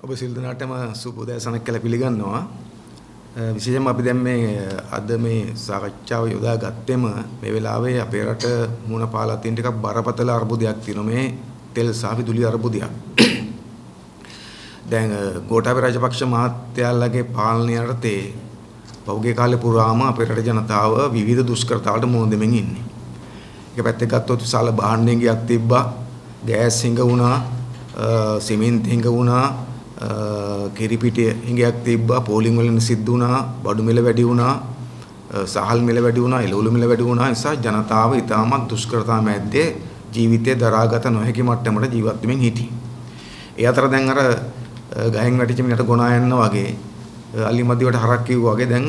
ඔබ සිල් දනාටම සුබෝදෑසනක් කියලා පිළිගන්නවා. විශේෂයෙන්ම අපි දැන් මේ අද මේ සාකච්ඡාව යොදා ගත්තෙම මේ වෙලාවේ අපේ රට මුණ පාලා තියෙන ටිකක් බරපතල අර්බුදයක් තියෙනවා මේ තෙල් සහ විදුලි අර්බුදයක්. දැන් ගෝඨාභය රාජපක්ෂ මහත්තයාලගේ පාලනය යටතේ පහුගිය කාලේ පුරාම අපේ රට ජනතාව විවිධ දුෂ්කරතාවලට මුහුණ දෙමින් ඉන්නේ. එක පැත්තක ගත්තොත් විශාල භාණ්ඩ හිඟයක් තිබ්බා, ගෑස් හිඟ වුණා, සිමෙන්ති හිඟ වුණා, කිරිපිටි හිඟයක් තිබ්බා, පෝලිං වලින් සිද්ධ වුණා, බඩු මිල වැඩි වුණා, සහල් මිල වැඩි වුණා, එළවලු මිල වැඩි වුණා. නිසා ජනතාව ඉතාමත් දුෂ්කරතා මැද්දේ ජීවිතය දරාගත නොහැකි මට්ටමට ජීවත් වෙමින් හිටියේ. ඒ අතර දැන් අර ගහෙන් වැටිච්ච මිනිහට ගොනා යන්න වගේ අලිමදිවට හරක් කිව්වා වගේ දැන්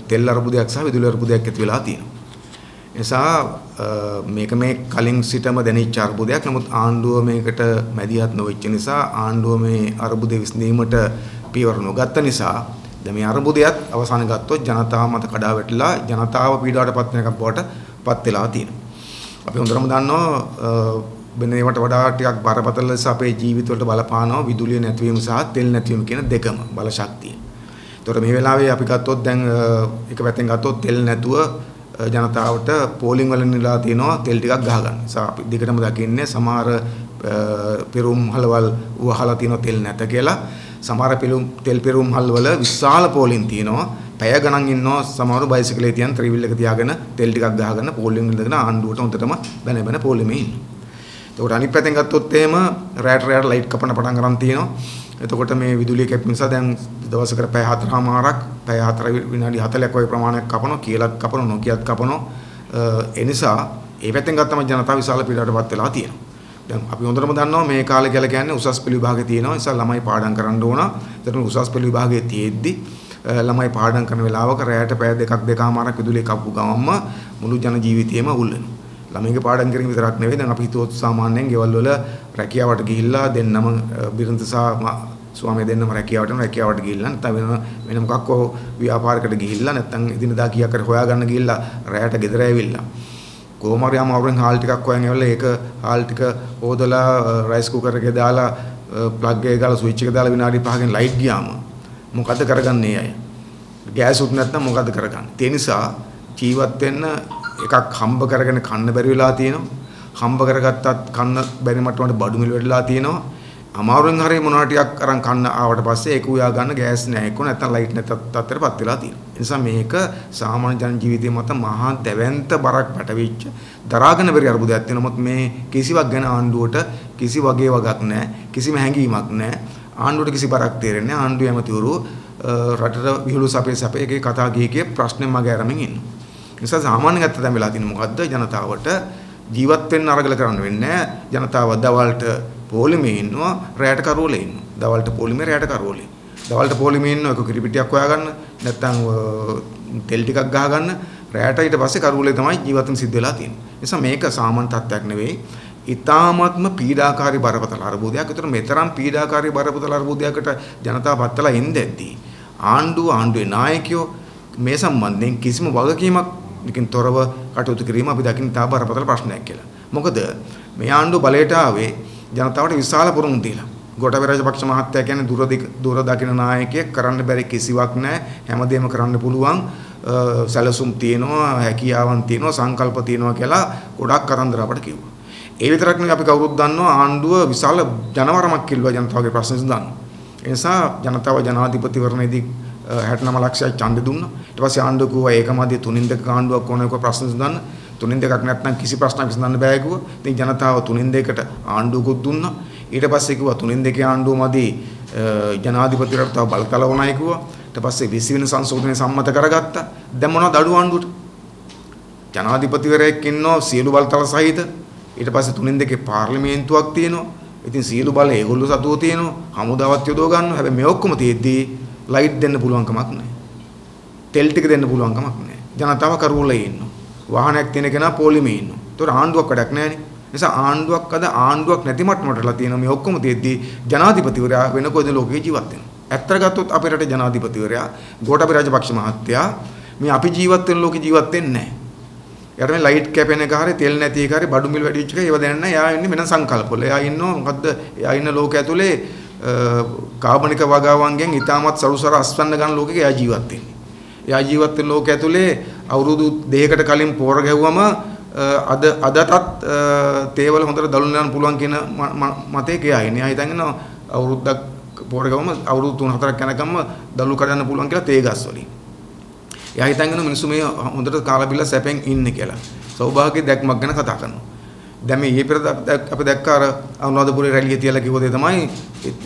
තෙල් අර්බුදයක් සහ විදුලි අර්බුදයක් ඇති වෙලා තියෙනවා. නිසා මේක මේ කලින් සිටම දැනෙච්ච අර්බුදයක්. නමුත් ආණ්ඩුව මේකට මැදිහත් නොවෙච්ච නිසා ආණ්ඩුව මේ අර්බුදේ විසඳීමට පියවර නොගත්ත නිසා දැන් මේ අර්බුදයත් අවසාන ගත්තොත් ජනතාව මත කඩා වැටිලා ජනතාව පීඩාවටපත් වෙන එකක් බවට පත් වෙලා තියෙනවා. අපි හොඳටම දන්නවා වෙනේවට වඩා ටිකක් බරපතල ලෙස අපේ ජීවිතවලට බලපානවා විදුලිය නැතිවීම සහ තෙල් නැතිවීම කියන දෙකම බල ශක්තිය. ඒතකොට මේ වෙලාවේ අපි ගත්තොත් දැන් එක පැත්තෙන් ගත්තොත් තෙල් නැතුව ජනතාවට පෝලිං වල නිලා තියෙනවා තෙල් ටිකක් ගහගන්න. නිසා අපි දිගටම දකින්නේ සමහර පෙරුම් හලවල් වහලා තියෙනවා තෙල් නැත කියලා. සමහර තෙල් පෙරුම් හල්වල විශාල පෝලිං තියෙනවා. පැය ගණන් ඉන්නවා සමහර බයිසිකලේ තියන් ත්‍රිවිල් එක තියාගෙන තෙල් ටිකක් ගහගෙන පෝලිං වල දාගෙන ආණ්ඩුවට හොඳටම බැන පෝලිමේ ඉන්නවා. එතකොට අනිත් පැත්තෙන් ගත්තොත් එහෙම රැට ලයිට් කපන පටන් ගන්න තියෙනවා. එතකොට මේ විදුලිය කැපීම නිසා දැන් දවසකට පැය 4මාරක් පැය 4 විනාඩි 40ක් වගේ ප්‍රමාණයක් කපනවා කියලාත් කපනවා නොකියත් කපනවා. ඒ නිසා ඒ පැත්තෙන් ගත්තම ජනතාව විශාල පීඩාවටපත් වෙලා තියෙනවා. දැන් අපි හොඳටම දන්නවා මේ කාලේ කියලා කියන්නේ උසස් පෙළ විභාගේ තියෙනවා. නිසා ළමයි පාඩම් කරන්න ඕන. ඒතර උසස් පෙළ විභාගේ තියෙද්දි ළමයි පාඩම් කරන වෙලාවක රැයට පැය 2.5මාරක් විදුලිය කපපු ගමන්ම මුළු ජන ජීවිතේම උල් වෙනවා. ළමයිගේ පාඩම් කිරීම විතරක් නෙවෙයි දැන් අපි හිතුවොත් සාමාන්‍යයෙන් ගෙවල් වල රැකියාවට ගිහිල්ලා දෙන්නම බිරිඳ සහ ස්වාමියා දෙන්නම රැකියාවට ගිහිල්ලා නැත්නම් වෙන මොකක් හෝ ව්‍යාපාරයකට ගිහිල්ලා නැත්නම් එදිනදා කීයක් කර හොයාගන්න ගිහිල්ලා රැයට ගෙදර ඇවිල්ලා කොහොම හරි අමාරුවෙන් හාල් ටිකක් හොයන් ඇවිල්ලා ඒක හාල් ටික හොදලා රයිස් කුකර් එකේ දාලා ප්ලග් එක ගාලා ස්විච් එක දාලා විනාඩි 5කින් ලයිට් ගියාම මොකද්ද කරගන්නේ අය? ගෑස් උත් නැත්නම් මොකද්ද කරගන්නේ? ඒ නිසා ජීවත් වෙන්න එකක් හම්බ කරගෙන කන්න බැරි වෙලා තියෙනවා. හම්බ කරගත්තත් කන්න බැරි මට්ටමට බඩු මිල වැඩිලා තියෙනවා. අමාරුවෙන් හරිය මොනවා ටිකක් අරන් කන්න ආවට පස්සේ ඒක උයා ගන්න ගෑස් නැහැ එක්ක නැත්නම් ලයිට් නැත්නම් තත්ත්වයටපත් වෙලා තියෙනවා. ඒ නිසා මේක සාමාන්‍ය ජන ජීවිතය මත මහා දැවැන්ත බරක් පැටවිච්ච දරාගෙන බැරි අර්බුදයක් තියෙනවා. මොකද මේ කිසිවක් ගැන ආණ්ඩුවට කිසි වගේ වගක් නැහැ. කිසිම හැඟීමක් නැහැ. ආණ්ඩුවට කිසි බරක් තේරෙන්නේ නැහැ. ආණ්ඩුව ඇමතිවරු රටට විහිළු සපේ එකේ කතා ගියේ ප්‍රශ්නේ මගේ අරමින් ඉන්නවා. නිසා සාමාන්‍ය ගත්ත දැන් වෙලා තියෙන මොකද්ද ජනතාවට ජීවත් වෙන්න අරගල කරන්න වෙන්නේ ජනතාව දවල්ට පොලිමේ ඉන්නවා රැයට කරවලේ ඉන්නවා දවල්ට පොලිමේ රැයට කරවලේ දවල්ට පොලිමේ ඉන්නවා එක කිරිපිටියක් හොයාගන්න නැත්නම් තෙල් ටිකක් ගහගන්න රැයට ඊට පස්සේ කරවලේ තමයි ජීවත් වෙන්න සිද්ධ වෙලා තියෙන්නේ. නිසා මේක සාමාන්‍ය තත්ත්වයක් නෙවෙයි. ඊ타ත්ම පීඩාකාරී බරපතල අර්බුදයක්. ඒතර මෙතරම් පීඩාකාරී බරපතල අර්බුදයකට ජනතාව පත්තලා ඉඳෙද්දී ආණ්ඩුවේ නායකයෝ මේ සම්බන්ධයෙන් කිසිම වගකීමක් නිකින් තොරව කටයුතු කිරීම අපි දකින්න තා බරපතල ප්‍රශ්නයක් කියලා. මොකද මේ ආණ්ඩුව බලයට ආවේ ජනතාවට විශාල පුරුම් දීලා. ගෝඨාභය රාජපක්ෂ මහත්තයා කියන්නේ දුර දකින නායකයෙක් කරන්න බැරි කිසිවක් නැහැ. හැමදේම කරන්න පුළුවන්. සැලසුම් තියෙනවා, හැකියාවන් තියෙනවා, සංකල්ප තියෙනවා කියලා ගොඩක් කතන්දර අපට කිව්වා. ඒ විතරක් නෙවෙයි අපි කවුරුත් දන්නවා ආණ්ඩුව විශාල ජනවරමක් කිල්ලුවා ජනතාවගේ ප්‍රශ්න විසඳන්න. ඒ නිසා ජනතාව ජනාධිපතිවරණයේදී 69 ලක්ෂයක් ඡන්දෙ දුන්නා. ඊට පස්සේ ආණ්ඩුව කිව්වා ඒකමදී 3-2 ආණ්ඩුවක් ඕන එක ප්‍රශ්න විසඳන්න. 3-2ක් නැත්නම් කිසි ප්‍රශ්නයක් විසඳන්න බෑ කිව්වා. ඉතින් ජනතාව 3-2කට ආණ්ඩුවකුත් දුන්නා. ඊට පස්සේ කිව්වා 3-2 ආණ්ඩුවමදී ජනාධිපතිවරට තව බලතල වුණායි කිව්වා. ඊට පස්සේ 20 වෙනි සංශෝධනය සම්මත කරගත්තා. දැන් මොනවද අඩු ආණ්ඩුවට? ජනාධිපතිවරයෙක් ඉන්නවා සියලු බලතල සහිත. ඊට පස්සේ 3-2 පාර්ලිමේන්තුවක් තියෙනවා. ඉතින් සියලු බල ඒගොල්ලෝ සතුව තියෙනවා. හමුදාවත් යොදව ගන්නවා. හැබැයි මේ ඔක්කොම තියෙද්දී ලයිට් දෙන්න පුළුවන් කමක් නැහැ. තෙල් ටික දෙන්න පුළුවන් කමක් නැහැ. ජනතාව කරවලේ ඉන්නවා. වාහනයක් තියෙන කෙනා පොලිමේ ඉන්නවා. ඒතකොට ආණ්ඩුවක් වැඩක් නැහැනේ. නිසා ආණ්ඩුවක් නැති මට්ටමටලා තියෙනවා. මේ ඔක්කොම තියෙද්දී ජනාධිපතිවරයා වෙන කොයිද ලෝකේ ජීවත් වෙනවා. ඇත්තට ගත්තොත් අපේ රටේ ජනාධිපතිවරයා ගෝඨාභය රාජපක්ෂ මහත්තයා මේ අපි ජීවත් වෙන ලෝකේ ජීවත් වෙන්නේ නැහැ. යාට මේ ලයිට් කැපෙන එක හරිය තෙල් නැති එක හරිය බඩු මිල වැඩි වෙච්ච එක ඒව දැනන්න එයා ඉන්නේ වෙන සංකල්පවල. එයා ඉන්නවා මොකද්ද? එයා ඉන්න ලෝකය ඇතුලේ කාබනික වගාවන්ගෙන් ඊටමත් සරුසර අස්වැන්න ගන්න ලෝකෙක එයා ජීවත් වෙන්නේ. එයා ජීවත් වෙන ලෝකය ඇතුලේ අවුරුදු 2කට කලින් පෝර ගැහුවම අදටත් තේවල හොඳට දලුන් යන්න පුළුවන් කියන මතයක එයා ඉන්නේ. එයා හිතන්නේ අවුරුද්දක් පෝර ගැහුවම අවුරුදු 3-4ක් යනකම්ම දලු කඩන්න පුළුවන් කියලා තේ ගස් වලින්. එයා හිතන්නේ මිනිස්සු මේ හොඳට කාලා බිල්ල සැපෙන් ඉන්නේ කියලා. සෞභාග්‍ය දැක්මක් ගැන කතා කරනවා. දැන් මේ ඊපෙර අපි දැක්ක අර අනුරාධපුරේ රැළිය තියලා කිව්ව දේ තමයි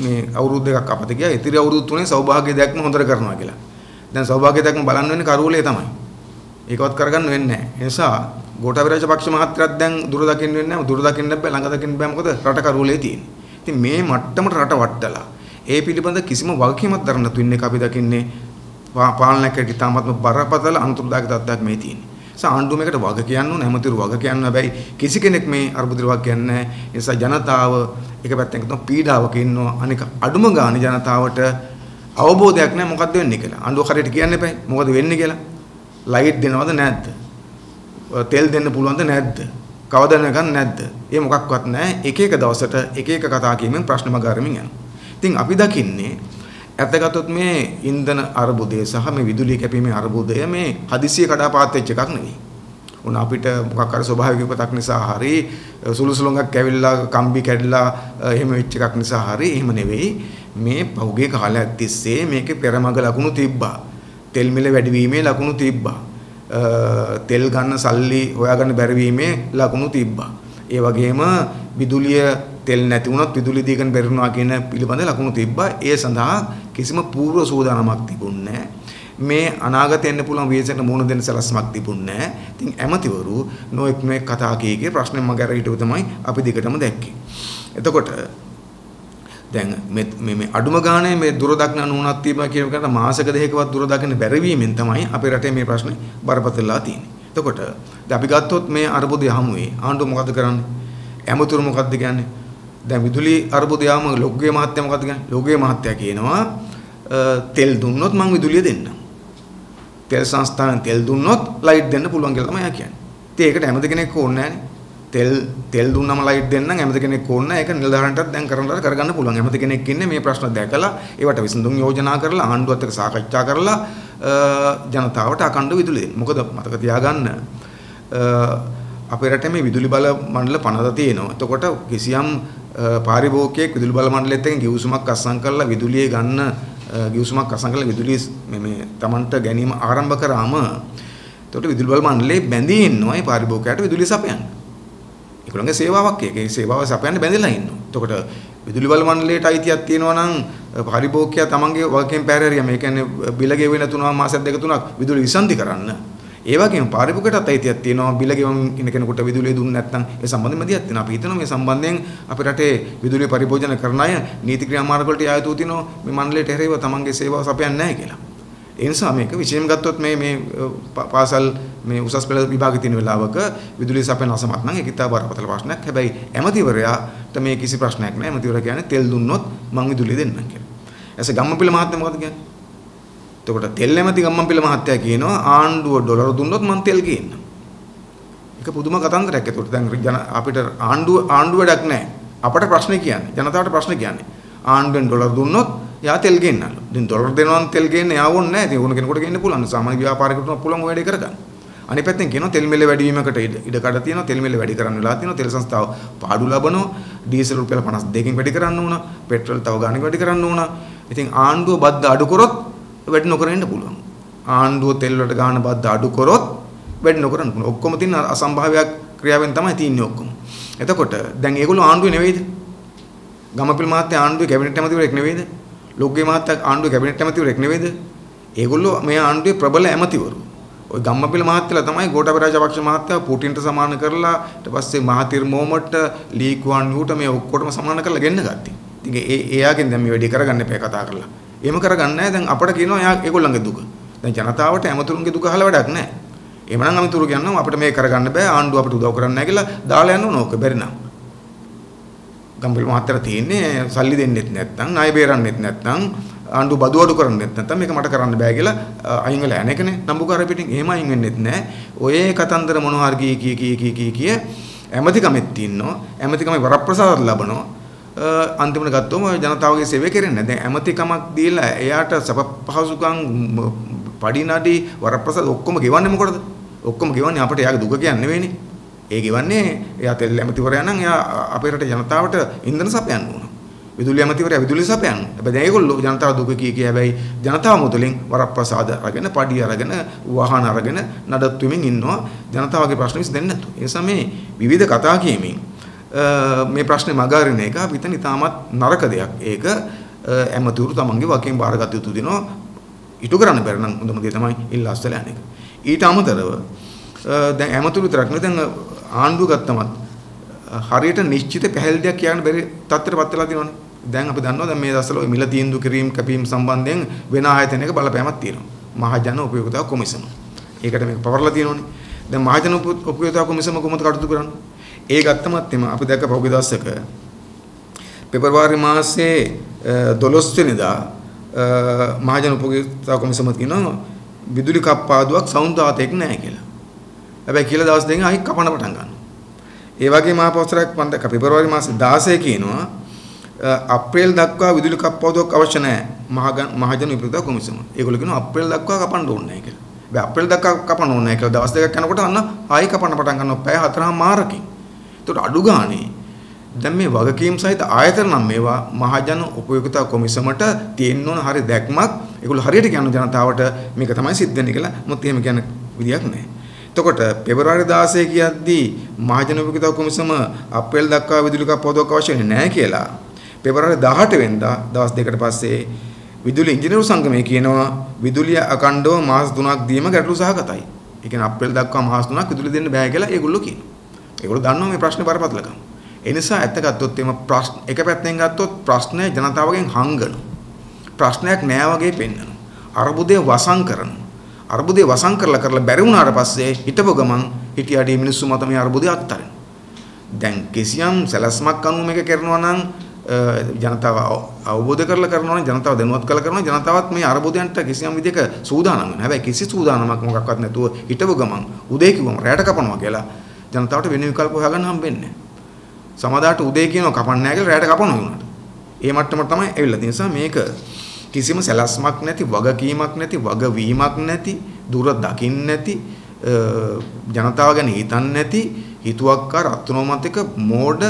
මේ අවුරුදු දෙකක් අපත ගියා. ඉතිරි අවුරුදු 3 සෞභාග්‍ය දැක්ම හොඳට කරනවා කියලා. දැන් සෞභාග්‍ය දැක්ම බලන්න වෙන්නේ කරුවලේ තමයි. ඒකවත් කරගන්න වෙන්නේ නැහැ. ඒ නිසා ගෝඨාභය රාජපක්ෂ මහත්තයාත් දැන් දුර දකින්න වෙන්නේ නැහැ. දුර දකින්න බෑ, ළඟ දකින්න බෑ. මොකද රට කරුවලේ තියෙන්නේ. ඉතින් මේ මට්ටමට රට වට්ටලා ඒ පිළිබඳ කිසිම වගකීමක් දරන්න නැතු ඉන්නේ අපි දකින්නේ පාලනයකට ඉතාමත්ම බරපතල අනුතුරුදායක තත්ත්වයක් මේ තියෙන්නේ. ආණ්ඩුව මේකට වග කියන්න ඕන හැමතිරු වග කියන්න හැබැයි කිසි කෙනෙක් මේ අර්බුදේ වග කියන්නේ නැහැ. ඒ නිසා ජනතාව එක පැත්තෙන් කියනවා පීඩාවක ඉන්නවා. අනික අඩුම ගානේ ජනතාවට අවබෝධයක් නැහැ මොකද්ද වෙන්නේ කියලා. ආණ්ඩුව හරියට කියන්න එපා. මොකද වෙන්නේ කියලා. ලයිට් දෙනවද නැද්ද? තෙල් දෙන්න පුළුවන්ද නැද්ද? කවද නැගන් නැද්ද? ඒ මොකක්වත් නැහැ. එක එක දවසට එක එක කතා කියමින් ප්‍රශ්න මගාරමින් යනවා. ඉතින් අපි දකින්නේ ඇත්තගතොත් මේ ඉන්ධන අර්බුදය සහ මේ විදුලිය කැපීමේ අර්බුදය මේ හදිසිය කඩාපාත් වෙච්ච එකක් නෙවෙයි. උන අපිට මොකක් හරි ස්වභාවික විපතක් නිසා හරි සුළු සුළඟක් ඇවිල්ලා කම්බි කැඩලා එහෙම වෙච්ච එකක් නිසා හරි එහෙම නෙවෙයි. මේ පහුගිය කාලයක් තිස්සේ මේකේ පෙරමග ලකුණු තිබ්බා. තෙල් මිල වැඩිවීමේ ලකුණු තිබ්බා. තෙල් ගන්න සල්ලි හොයාගන්න බැරි වීමේ ලකුණු තිබ්බා. ඒ වගේම විදුලිය තෙල් නැති වුණොත් විදුලි දීගෙන බැරිුණා කියන පිළිබඳ ලකුණු තිබ්බා. ඒ සඳහා කිසිම පූර්ව සූදානමක් තිබුණේ නැහැ. මේ අනාගතේ එන්න පුළුවන් වේසකට මුහුණ දෙන්න සලස්මක් තිබුණේ නැහැ. ඉතින් ඇමතිවරු නොඑක් මේ කතා කීකේ ප්‍රශ්නේ මගර හිටව තමයි අපි දිගටම දැක්කේ. එතකොට දැන් මේ අඩුම ගානේ මේ දුර දක්න නුණක් තියනවා කියන එකට මාසක දෙකකවත් දුර දකින්න බැරි වීමෙන් තමයි අපේ රටේ මේ ප්‍රශ්නේ බරපතලලා තියෙන්නේ. එතකොට දැන් අපි ගත්තොත් මේ අර්බුදය හමුවේ ආණ්ඩුව මොකද කරන්නේ? ඇමතුරු මොකද්ද කියන්නේ? දැන් විදුලි අර්බුදයම ලොග්ගේ මහත්තයා මොකද්ද කියන්නේ? ලොග්ගේ මහත්තයා කියනවා තෙල් දුන්නොත් මං විදුලිය දෙන්නම්. තෙල් සංස්ථාවෙන් තෙල් දුන්නොත් ලයිට් දෙන්න පුළුවන් කියලා තමයි කියන්නේ. ඉතින් ඒකට ඇමති කෙනෙක් ඕනේ නැහැනේ. තෙල් දුන්නම ලයිට් දෙන්නම් ඇමති කෙනෙක් ඕනේ නැහැ. ඒක නිලධාරීන්ටත් දැන් කරගන්න පුළුවන්. ඇමති කෙනෙක් ඉන්නේ මේ ප්‍රශ්න දැකලා ඒවට විසඳුම් යෝජනා කරලා ආණ්ඩුවත් එක්ක සාකච්ඡා කරලා ජනතාවට අකණ්ඩ විදුලි දෙන්න. මොකද මතක තියාගන්න අපේ රටේ මේ විදුලි බල මණ්ඩල 50 තියෙනවා. එතකොට කිසියම් පාරිභෝගිකයෙක් විදුලි බල මණ්ඩලෙත් එක්ක ගිවිසුමක් අත්සන් කරලා විදුලිය ගන්න ගිවිසුමක් අත්සන් කරලා විදුලිය මේ Tamanට ගැනීම ආරම්භ කරාම එතකොට විදුලි බල මණ්ඩලේ බැඳී ඉන්නවා මේ පාරිභෝගිකයාට විදුලිය සපයන්න. ඒගොල්ලන්ගේ සේවාවක් ඒක. ඒ සේවාව සපයන්න බැඳලා ඉන්නවා. එතකොට විදුලි බල මණ්ඩලයට අයිතියක් තියෙනවා නම් පාරිභෝගිකයා Tamanගේ වගකීම් පැහැරියම ඒ කියන්නේ බිල ගෙවෙන 3 මාසයක් 2-3ක් විදුලි විසන්ධි කරන්න. ඒ වගේම පාරිභෝගිකයටත් අයිතියක් තියෙනවා බිල ගෙවමින් ඉන්න කෙනෙකුට විදුලිය දුන්නේ නැත්නම් ඒ සම්බන්ධයෙන් මැදිහත් වෙනවා. අපි හිතනවා මේ සම්බන්ධයෙන් අපේ රටේ විදුලිය පරිභෝජන කරන අය නීති ක්‍රියාමාර්ග වලට යායුතු තිනවා මේ මණ්ඩලයට එරෙහිව තමන්ගේ සේවාව සපයන්නේ නැහැ කියලා. ඒ නිසා මේක විශේෂයෙන් ගත්තොත් මේ පාසල් මේ උසස් පෙළ විභාගයේ තියෙන වෙලාවක විදුලිය සපයන අසමත් නම් ඒක ඉතා බරපතල ප්‍රශ්නයක්. හැබැයි ඇමතිවරයාට මේ කිසි ප්‍රශ්නයක් නැහැ. ඇමතිවරයා කියන්නේ තෙල් දුන්නොත් මං විදුලිය දෙන්නම් කියලා. එසේ ගම්මපිල මහත්මයා මොකද කියන්නේ? එතකොට තෙල් ඇමති ගම්මන්පිල මහත්තයා කියනවා ආණ්ඩුව ඩොලර දුන්නොත් මං තෙල් ගේන්නම්. ඒක පුදුම කතන්දරයක්. ඒකට දැන් අපිට ආණ්ඩුව වැඩක් නැහැ. අපට ප්‍රශ්නේ කියන්නේ ජනතාවට ප්‍රශ්නේ කියන්නේ ආණ්ඩුවෙන් ඩොලර් දුන්නොත් යා තෙල් ගේන්නලු. දැන් ඩොලර් දෙනවා නම් තෙල් ගේන්න යා ඕනේ නැහැ. ඉතින් ඕන කෙනෙකුට ගේන්න පුළුවන්. සාමාන්‍ය ව්‍යාපාරිකයෙකුට පුළුවන් ඔය වැඩේ කරගන්න. අනිත් පැත්තෙන් කියනවා තෙල් මිල වැඩි වීමකට ඉඩ කඩ තියෙනවා. තෙල් මිල වැඩි කරන්න වෙලා තියෙනවා. තෙල් සංස්ථාව පාඩු ලබනවා. ඩීසල් රුපියල් 52කින් වැඩි කරන්න ඕන. පෙට්‍රල් තව ගාණක් වැඩි කරන්න ඕන. ඉතින් ආණ්ඩුව බද්ද අඩු කරොත් වැඩි නොකර ඉන්න පුළුවන්. ආණ්ඩුව තෙල් වලට ගන්න බද්ද අඩු කරොත් වැඩි නොකරන්න පුළුවන්. ඔක්කොම තියෙන අසම්භාව්‍ය ක්‍රියාවෙන් තමයි තියෙන්නේ ඔක්කොම. එතකොට දැන් ඒගොල්ලෝ ආණ්ඩුවේ නෙවෙයිද? ගමපිල් මහත්තයා ආණ්ඩුවේ කැබිනට් ඇමතිවරයෙක් නෙවෙයිද? ලොග්ගේ මහත්තයා ආණ්ඩුවේ කැබිනට් ඇමතිවරයෙක් නෙවෙයිද? ඒගොල්ලෝ මේ ආණ්ඩුවේ ප්‍රබල ඇමතිවරු. ওই ගම්මපිල මහත්තයලා තමයි ගෝඨාභය රාජපක්ෂ මහත්තයා පුටින්ට සමාන කරලා ඊට පස්සේ මහතිර් මොහොමඩ්ට ලී කුවන් යූට මේ ඔක්කොටම සමාන කරලා ගෙන්න ගත්තේ. ඉතින් එයාගෙන් දැන් මේ වැඩි කරගන්න එපා කතා කරලා. එහෙම කරගන්නේ නැහැ. දැන් අපට කියනවා එයා ඒගොල්ලන්ගේ දුක. දැන් ජනතාවට ඇමතුරුන්ගේ දුක අහලා වැඩක් නැහැ. එහෙමනම් අමතුරු කියනවා අපිට මේක කරගන්න බෑ ආණ්ඩුව අපිට උදව් කරන්නේ නැහැ කියලා දාලා යන්න ඕන ඕක බැරි නම්. ගම්බිල් මහත්තයා තියෙන්නේ සල්ලි දෙන්නෙත් නැත්නම් ණය බේරන්නෙත් නැත්නම් ආණ්ඩුව බදු අඩු කරන්නෙත් නැත්නම් මේක මට කරන්න බෑ කියලා අයින් වෙලා යන එකනේ. නම්බුකාර පිටින් එහෙම අයින් වෙන්නෙත් නැහැ. ඔය කතන්දර මොනවා හරි කී ඇමතිකමෙත් ඉන්නවා. ඇමතිකමේ වරප්‍රසාද ලබනවා. අන්තිමට ගත්තොම ජනතාවගේ සේවය කරන්නේ. දැන් ඇමතිකමක් දීලා එයාට සප පහසුකම් පඩි නඩි වරප්‍රසාද ඔක්කොම ගෙවන්නේ මොකටද? ඔක්කොම ගෙවන්නේ අපිට එයාගේ දුක කියන්නේ නෙවෙයිනේ. ඒ ගෙවන්නේ එයා තෙල් ඇමතිවරයා නම් එයා අපේ රටේ ජනතාවට ඉන්ධන සපයන්න ඕන. විදුලි ඇමතිවරයා විදුලි සපයන්න. හැබැයි දැන් ඒගොල්ලෝ ජනතාව දුක කී හැබැයි ජනතාව මුදලින් වරප්‍රසාද අරගෙන පඩි අරගෙන වාහන අරගෙන නඩත්තු වෙමින් ඉන්නවා. ජනතාවගේ ප්‍රශ්න විසඳෙන්නේ නැතු. ඒ නිසා මේ විවිධ කතා කියමින් මේ ප්‍රශ්නේ මගහරින එක අපිට ඉතාමත් නරක දෙයක්. ඒක ඇමතිවරු තමන්ගේ වකින් බාරගත යුතු දෙනවා. ඉටු කරන්න බැරි නම් හොඳම දේ තමයි ඉල්ලාස්සල යන එක. ඊට අමතරව දැන් ඇමතිවරු විතරක් නෙවෙයි දැන් ආණ්ඩුව ගත්තමත් හරියට නිශ්චිත පැහැදිලි දෙයක් කියන්න බැරි තත්ත්වයටපත් වෙලා තියෙනවානේ. දැන් අපි දන්නවා දැන් මේ දවස්වල මිල තීන්දුව කිරීම කැපීම සම්බන්ධයෙන් වෙන ආයතනයක බලපෑමක් තියෙනවා. මහජන උපයෝගිතා කොමිසම. ඒකට මේක පවර්ලා තියෙනවානේ. දැන් මහජන උපයෝගිතා කොමිසම කොහොමද කටයුතු කරන්නේ? ඒ ගත්තමත් එම අපි දැක්ක පහුගිය දවසක පෙබරවාරි මාසයේ 12 වෙනිදා මහජන උපයෝගිතා කොමිසම කියනවා විදුලි කප්පාදුවක් සෞන්දාතයක් නැහැ කියලා. හැබැයි කියලා දවස් දෙකකින් ආයි කපන්න පටන් ගන්නවා. ඒ වගේ මහා පොස්තරයක් මම දැක්ක පෙබරවාරි මාසේ 16 කියනවා අප්‍රේල් දක්වා විදුලි කප්පාදුවක් අවශ්‍ය නැහැ මහජන උපයෝගිතා කොමිසම. ඒගොල්ලෝ කියනවා අප්‍රේල් දක්වා කපන්න ඕනේ නැහැ කියලා. හැබැයි අප්‍රේල් දක්වා කපන්න ඕනේ නැහැ කියලා දවස් දෙකක් යනකොට අන්න ආයි කපන්න පටන් ගන්නවා පැය 4මාරකින්. ඒකට අඩු ගානේ දැන් මේ වගකීම් සහිත ආයතන නම් මේවා මහජන උපයෝගිතා කොමිසමට තියෙන්න ඕන හරිය දැක්මක්. ඒගොල්ලෝ හරියට කියන ජනතාවට මේක තමයි සිද්ධ වෙන්නේ කියලා මොකද එහෙම කියන විදියක් නැහැ. එතකොට පෙබරවාරි 16 කියද්දී මහජන උපයෝගිතා කොමිසම අප්‍රේල් දක්වා විදුලි කප්පාදුවක් අවශ්‍ය නැහැ කියලා. පෙබරවාරි 18 වෙනිදා දවස් දෙකකට පස්සේ විදුලි ඉංජිනේරු සංගමය කියනවා විදුලිය අකණ්ඩව මාස 3ක් දීම ගැටලු සහගතයි. ඒ කියන්නේ අප්‍රේල් දක්වා මාස 3ක් විදුලි දෙන්න බෑ කියලා ඒගොල්ලෝ කියනවා. ඒගොල්ලෝ දන්නවා මේ ප්‍රශ්නේ බරපතලකම. ඒ නිසා ඇත්ත ගත්තොත් එම ප්‍රශ්න එක පැත්තෙන් ගත්තොත් ප්‍රශ්නය ජනතාවගෙන් හංගන. ප්‍රශ්නයක් නෑ වගේ පෙන්වනවා. අර්බුදේ වසන් කරනවා. අර්බුදේ වසන් කරලා බැරි වුණාට පස්සේ හිටපො ගමන් හිටියට මේ මිනිස්සු මත මේ අර්බුදේ අත්හරිනවා. දැන් කිසියම් සැලැස්මක් අනුව මේක කරනවා නම් ජනතාව අවබෝධ කරලා කරනවා නම් ජනතාව දැනුවත් කරලා කරනවා ජනතාවත් මේ අර්බුදයන්ට කිසියම් විදිහක සූදානම් වෙනවා. හැබැයි කිසි සූදානමක් මොකක්වත් නැතුව හිටපො ගමන් උදේ කිව්වම රැයට කපනවා කියලා ජනතාවට වෙන විකල්ප හොයාගන්න හම්බෙන්නේ නැහැ. සමහරවිට උදේ කියනවා කපන්නේ නැහැ කියලා රැයට කපනවා වුණාට. ඒ මට්ටමට තමයි ඇවිල්ලා තියෙන නිසා මේක කිසිම සැලැස්මක් නැති වගකීමක් නැති වගවීමක් නැති දුර දකින්න නැති ජනතාව ගැන හිතන්නේ නැති හිතුවක්කාර අත්නෝමතික මෝඩ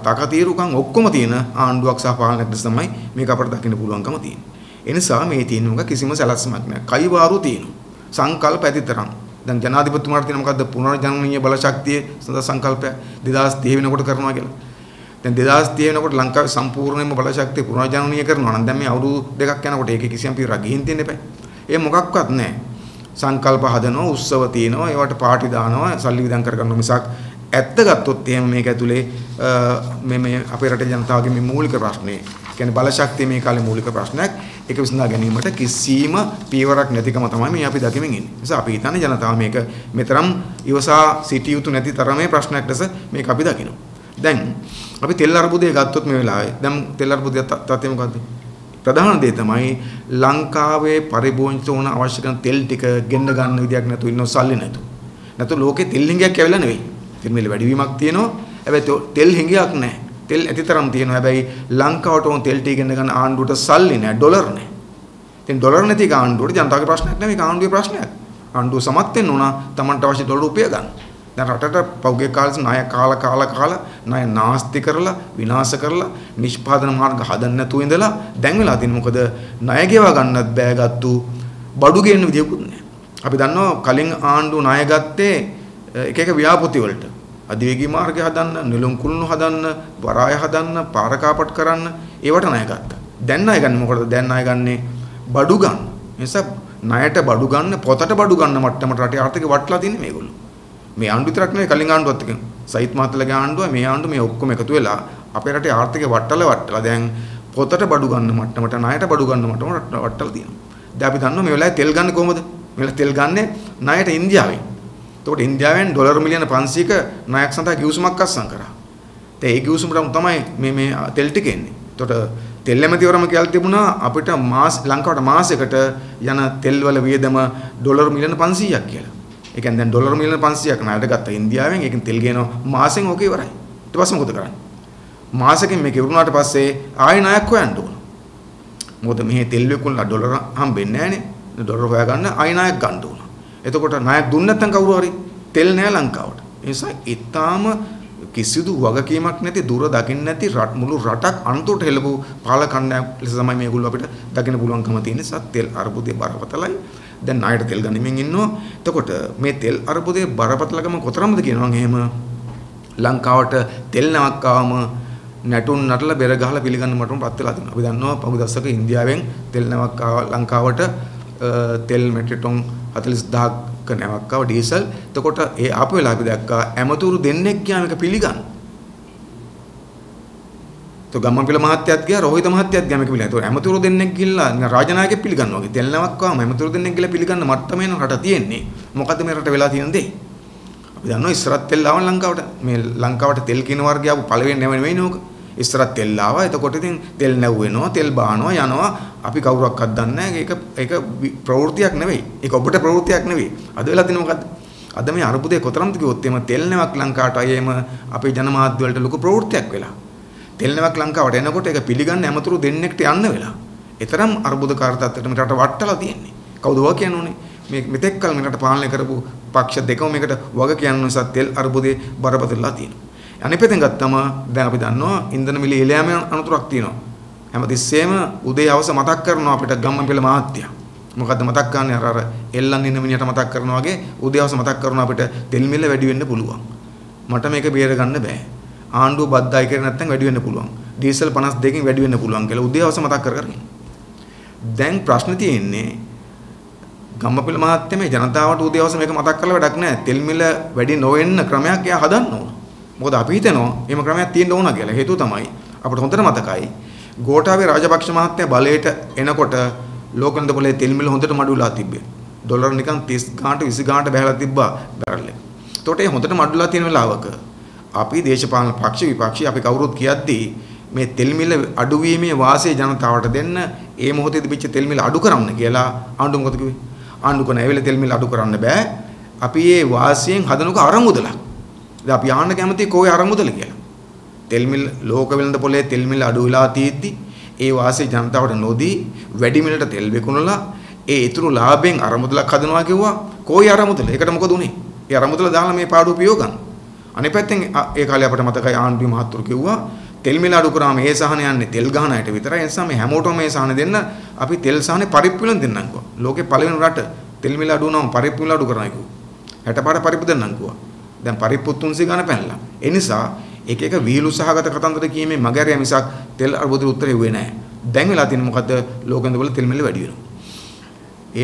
තකතිරුකම් ඔක්කොම තියෙන ආණ්ඩුවක් සහ පාලනයක් තමයි මේක අපිට දකින්න පුළුවන්කම තියෙන්නේ. ඒ නිසා මේ තියෙන මොකක් කිසිම සැලැස්මක් නැහැ. කයිවාරු තියෙනවා. සංකල්ප ඇතිතරම්. දැන් ජනාධිපතිතුමාට තියෙන මොකද්ද පුනර්ජනනීය බලශක්තිය සඳහා සංකල්පය 2030 වෙනකොට කරනවා කියලා. දැන් 2030 වෙනකොට ලංකාවේ සම්පූර්ණයෙන්ම බලශක්තිය පුනර්ජනනීය කරනවා නම් දැන් මේ අවුරුදු දෙකක් යනකොට ඒකේ කිසියම් පිරා ගිහින් තියෙන්න එපා. ඒ මොකක්වත් නැහැ. සංකල්ප හදනවා, උත්සව තියෙනවා, ඒවට පාටි දානවා, සල්ලි විදන් කර ගන්නවා මිසක් ඇත්ත ගත්තොත් එහෙම මේක ඇතුලේ මේ අපේ රටේ ජනතාවගේ මේ මූලික ප්‍රශ්නේ කියන්නේ බලශක්තිය මේ කාලේ මූලික ප්‍රශ්නයක්. ඒක විසඳා ගැනීමට කිසිම පියවරක් නැතිකම තමයි මේ අපි දකිමින් ඉන්නේ. ඒ නිසා අපි හිතන්නේ ජනතාව මේක මෙතරම් ඉවසා සිටිය යුතු නැති තරමේ ප්‍රශ්නයක් ලෙස මේක අපි දකිනවා. දැන් අපි තෙල් අර්බුදය ගත්තොත් මේ වෙලාවේ දැන් තෙල් අර්බුදය තත්ත්වය මොකද්ද? ප්‍රධාන දේ තමයි ලංකාවේ පරිභෝජිත වන අවශ්‍ය කරන තෙල් ටික ගෙන්න ගන්න විදියක් නැතුව ඉන්නව සල්ලි නැතුව. නැතු ලෝකේ තෙල් හිඟයක් ඇවිල්ලා නෙවෙයි. තෙල් මිල වැඩිවීමක් තියෙනවා. හැබැයි තෙල් හිඟයක් නැහැ. තෙල් ඇතිතරම් තියෙනවා. හැබැයි ලංකාවට ඕන තෙල් ටික ගෙන්න ගන්න ආණ්ඩුවට සල්ලි නැහැ. ඩොලර් නැහැ. ඉතින් ඩොලර් නැති ආණ්ඩුවට ජනතාවගේ ප්‍රශ්නයක් නෙවෙයි. ඒක ආණ්ඩුවේ ප්‍රශ්නයක්. ආණ්ඩුව සමත් වෙන්න උනා Tamanට අවශ්‍ය ඩොලර් උපය ගන්න. දැන් රටට පෞගේ කාලේ ණය කාලා ණය නාස්ති කරලා විනාශ කරලා නිෂ්පාදන මාර්ග හදන්න නැතුව ඉඳලා දැන් වෙලා තියෙන්නේ මොකද ණය ගෙවා ගන්නත් බෑ ගත්තු බඩු ගේන්න විදියකුත් නැහැ. අපි දන්නවා කලින් ආණ්ඩුව ණය ගත්තේ එක එක ව්‍යාපෘති වලට අධිවේගී මාර්ගය හදන්න, නිලුම් කුළුණු හදන්න, වරාය හදන්න, පාර කාපට් කරන්න ඒවට ණය ගත්තා. දැන් ණය ගන්න මොකටද? දැන් ණය ගන්නේ බඩු ගන්න. ඒ නිසා ණයට බඩු ගන්න, පොතට බඩු ගන්න මට්ටමට රටේ ආර්ථිකය වටලා තින්නේ මේගොල්ලෝ. මේ ආණ්ඩුව විතරක් නෙවෙයි කලින් ආණ්ඩුවත් එක්ක සයිත් මහත්තයාගේ ආණ්ඩුව මේ ආණ්ඩුව මේ ඔක්කොම එකතු වෙලා අපේ රටේ ආර්ථිකය වටලා දැන් පොතට බඩු ගන්න මට්ටමට ණයට බඩු ගන්න මට්ටමට වටලා තියෙනවා. දැන් අපි දන්නවා මේ වෙලාවේ තෙල් ගන්න කොහොමද? මේ වෙලාවේ තෙල් ගන්නේ ණයට ඉන්දියාවෙන්. එතකොට ඉන්දියාවෙන් ඩොලර් මිලියන 500ක ණයක් සඳහා ගිවිසුමක් අත්සන් කරා. දැන් ඒ ගිවිසුමට තමයි මේ තෙල් ටික එන්නේ. එතකොට තෙල් ඇමතිවරම කියලා තිබුණා අපිට ලංකාවට මාසයකට යන තෙල් වල වියදම ඩොලර් මිලියන 500ක් කියලා. ඒ කියන්නේ දැන් ඩොලර් මිලියන 500ක් ණයට ගත්තා ඉන්දියාවෙන්. ඒකෙන් තෙල් ගේනවා මාසෙන් ඕක ඉවරයි. ඊට පස්සේ මොකද කරන්නේ? මාසෙකින් මේක ඉවරුනාට පස්සේ ආයෙ ණයක් හොයන්න ඕන. මොකද මෙහි තෙල් විකුණලා ඩොලර හම්බෙන්නේ නැහනේ. ඩොලර හොයාගන්න ආයෙ ණයක් ගන්න ඕන. එතකොට ණයක් දුන්නේ නැත්නම් කවුරු හරි තෙල් නැහැ ලංකාවට. ඒ නිසා ඊටාම කිසිදු වගකීමක් නැති දුර දකින්න නැති මුළු රටක් අන්තොට හෙළපු පාලකණ්ඩායම් ලෙස තමයි මේගොල්ලෝ අපිට දකින්න පුළුවන්කම තියෙන නිසා තෙල් අර්බුදේ බරපතලයි. දැන් ණයට තෙල් ගනිමින් ඉන්නවා. එතකොට මේ තෙල් අර්බුදේ බරපතලකම කොතරම්ද කියනවනම් එහෙම ලංකාවට තෙල් නැවක් ආවම නැටුම් නටලා බෙර ගහලා පිළිගන්න මට්ටමටපත් වෙලා තියෙනවා. අපි දන්නවා පහු දවසක ඉන්දියාවෙන් තෙල් නැවක් ලංකාවට තෙල් මෙට්‍රික් ටොන් 40000ක නැවක් ආව ඩීසල්. එතකොට ඒ ආපු වෙලාව අපි දැක්කා ඇමතුරු දෙන්නෙක් ගියාම එක පිළිගන්න. તો ගම්මන්පිල මහත්තයාත් ගියා රෝහිත මහත්තයාත් ගියා මේක පිළිගන්න. ඒතකොට ඇමතුරු දෙන්නෙක් ගිහිල්ලා රාජනායකෙක් පිළිගන්නවා වගේ තෙල් නැවක් ආවම ඇමතුරු දෙන්නෙක් ගිහිල්ලා පිළිගන්න මට්ටමේ න රට තියෙන්නේ. මොකද්ද මේ රට වෙලා තියෙන දේ? අපි දන්නවා ඉස්සරත් තෙල් ආව ලංකාවට. මේ ලංකාවට තෙල් කින වර්ගය ආපු පළවෙනි නෙවෙයි නෝක. ඉස්සරත් තෙල් ආවා. එතකොට ඉතින් තෙල් නැව් වෙනවා, තෙල් බානවා, යනවා. අපි කවුරක්වත් දන්නේ නැහැ. ඒක ප්‍රවෘත්තියක් නෙවෙයි. ඒක ඔබට ප්‍රවෘත්තියක් නෙවෙයි. අද වෙලා තියෙන මොකද්ද? අද මේ අරුබුදේ කොතරම්ද කිව්වොත් එම තෙල් නැවක් ලංකාවට අයෙම අපේ ජනමාධ්‍ය වලට ලොකු ප්‍රවෘත්තියක් වෙලා. තෙල් නැවක් ලංකාවට එනකොට ඒක පිළිගන්න ඇමතුරු දෙන්නෙක්ට යන්න වෙලා. ඒතරම් අරුබුදකාර තත්ත්වයට මේ රට වටලා තියෙන්නේ. කවුද වග කියන්නේ? මේ මෙතෙක් කල මේ රට පාලනය කරපු පක්ෂ දෙකම මේකට වග කියන්න නිසා තෙල් අරුබුදේ බරපතලලා තියෙනවා. අනිත් පැත්තෙන් ගත්තම දැන් අපි දන්නවා ඉන්ධන මිල ඉලෑම අනතුරක් තියෙනවා. හැමතිස්සෙම උදේ හවස මතක් කරනවා අපිට ගම්මන්පිල මහත්තයා. මොකද්ද මතක් කරන්නේ අර එල්ලන් ඉන්න මිනිහට මතක් කරනවා වගේ උදේ හවස මතක් කරනවා අපිට තෙල් මිල වැඩි වෙන්න පුළුවන්. මට මේක බේර ගන්න බෑ. ආණ්ඩුව බද්දායි කරේ නැත්නම් වැඩි වෙන්න පුළුවන්. ඩීසල් 52කින් වැඩි වෙන්න පුළුවන් කියලා උදේ හවස මතක් කරගෙන. දැන් ප්‍රශ්න තියෙන්නේ ගම්මන්පිල මහත්තයා මේ ජනතාවට උදේ හවස මේක මතක් කරලා වැඩක් නැහැ. තෙල් මිල වැඩි නොවෙන්න ක්‍රමයක් එයා හදන්න ඕන. මොකද අපි හිතනවා එහෙම ක්‍රමයක් තියෙන්න ඕන කියලා. හේතුව තමයි අපිට හොඳට මතකයි ගෝඨාභය රාජපක්ෂ මහත්තයා බලයට එනකොට ලෝකෙන්ද පොලේ තෙල් මිල හොඳට මඩුලා තිබ්බේ. ඩොලර් නිකන් 30 ගාණට 20 ගාණට බහැලා තිබ්බා බැරල් එක. එතකොට ඒ හොඳට මඩුලා තියෙන වෙලාවක අපි දේශපාලන පක්ෂ විපක්ෂ අපි කවුරුත් කියද්දී මේ තෙල් මිල අඩු වීමේ වාසිය ජනතාවට දෙන්න ඒ මොහොතේ තිබිච්ච තෙල් මිල අඩු කරන්න කියලා ආණ්ඩුව මොකද කිව්වේ? ආණ්ඩුව කන ඇවිල්ලා තෙල් මිල අඩු කරන්න බෑ. අපි මේ වාසියෙන් හදනක අරමුදලක්. දැන් අපි ආන්න කැමති කොහේ අරමුදල කියලා. තෙල් මිල ලෝක වෙළඳ පොලේ තෙල් මිල අඩු වෙලා තියෙද්දි ඒ වාසිය ජනතාවට නොදී වැඩි මිලට තෙල් විකුණලා ඒ ඉතුරු ලාභයෙන් අරමුදලක් හදනවා කිව්වා. කොහේ අරමුදල? ඒකට මොකද උනේ? ඒ අරමුදල දාලා මේ පාඩුව පියෝගන්න. අනිත් පැත්තෙන් ඒ කාලේ අපිට මතකයි ආණ්ඩුවේ මහත්තුරු කිව්වා තෙල් මිල අඩු කරාම ඒ සහන යන්නේ තෙල් ගහන අයට විතරයි. ඒ නිසා මේ හැමෝටම මේ සහන දෙන්න අපි තෙල් සහනේ පරිප්පුලෙන් දෙන්නම් කිව්වා. ලෝකේ පළවෙනි රට තෙල් මිල අඩු වුණාම පරිප්පුල අඩු කරනවා කිව්වා. 60 පාර පරිප්පු දෙන්නම් කිව්වා. දැන් පරිප්පු 300 ගන්න පැනලා. ඒ නිසා එක එක විහිළු සහගත කතන්දර කීමේ මගහැරියා මිසක් තෙල් අර්බුදෙට උත්තරේ වෙන්නේ නැහැ. දැන් වෙලා තියෙන්නේ මොකද්ද? ලෝකෙන්ද වල තෙල් මිල වැඩි වෙනවා.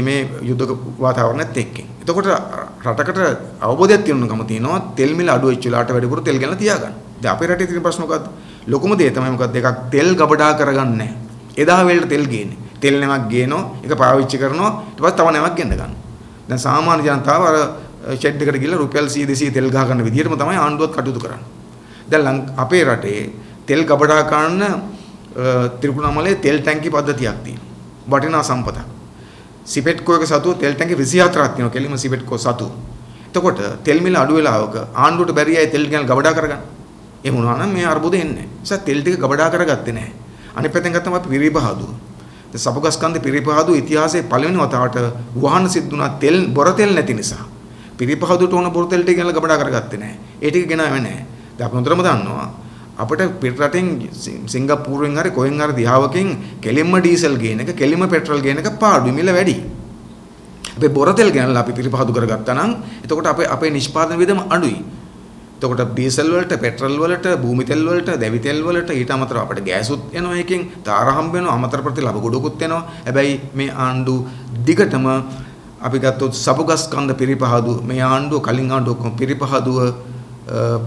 මේ යුද්ධ වාතාවරණයත් එක්ක. එතකොට රටකට අවබෝධයක් තියෙනකම තියෙනවා තෙල් මිල අඩු වෙච්ච වෙලාවට වැඩිපුර තෙල් ගන්න තියාගන්න. දැන් අපේ රටේ තියෙන ප්‍රශ්න මොකද්ද? ලොකුම දේ තමයි මොකද්ද? එකක් තෙල් ගබඩා කරගන්නේ නැහැ. එදා වෙලට තෙල් ගේන්නේ. තෙල් නැවක් ගේනවා, ඒක පාවිච්චි කරනවා, ඊට පස්සේ තව නැවක් ගෙන්න ගන්නවා. දැන් සාමාන්‍ය ජනතාව අර ෂෙඩ් එකට ගිහලා රුපියල් 100 200 තෙල් ගහ ගන්න විදිහටම තමයි ආණ්ඩුවත් කටයුතු කරන්නේ. දැන් අපේ රටේ තෙල් ගබඩා කරන්න ත්‍රිකුණාමලයේ තෙල් ටැංකි පද්ධතියක් තියෙනවා. වටිනා සම්පතක්. සිපෙට්කෝ එක සතුව තෙල් ටැංකි 24ක් තියෙනවා. කෙලිම සිපෙට්කෝ සතුව. එතකොට තෙල් මිල අඩු වෙලාවක ආණ්ඩුවට බැරි අය තෙල් ගන්න ගබඩා කරගන්න. එහෙම වුණා නම් මේ අර්බුදෙ එන්නේ නැහැ. ඒ නිසා තෙල් ටික ගබඩා කරගත්තේ නැහැ. අනිත් පැත්තෙන් ගත්තම අපි පිරිපහදුව. දැන් සපුගස්කන්ධේ පිරිපහදුව ඉතිහාසයේ පළවෙනි වතාවට වහන සිද්ධුණා තෙල් බොර තෙල් නැති නිසා. පිරිපහදුවට ඕන බොර තෙල් ටික ගන්න ගබඩා කරගත්තේ නැහැ. ඒ ටික ගෙනාවේ නැහැ. දැන් අපි හොඳටම දන්නවා අපිට පිට රටින් සිංගප්පූරුවෙන් හරි කොහෙන් හරි දිහාවකින් කෙලින්ම ඩීසල් ගේන එක කෙලින්ම පෙට්‍රල් ගේන එක පාඩු මිල වැඩි. අපි බොර තෙල් ගන්නලා අපි පිරිපහදු කරගත්තා නම් එතකොට අපේ නිෂ්පාදන වියදම අඩුයි. එතකොට ඩීසල් වලට පෙට්‍රල් වලට භූමි තෙල් වලට දැවි තෙල් වලට ඊට අමතරව අපිට ගෑසුත් එනවා එකෙන් තාර හම්බ වෙනවා අමතර ප්‍රතිලාභ ගොඩකුත් එනවා. හැබැයි මේ ආණ්ඩු දිගටම අපි ගත්තොත් සපුගස්කන්ධ පිරිපහදු මේ ආණ්ඩුව කලින් ආණ්ඩුව ඔක්කොම පිරිපහදුව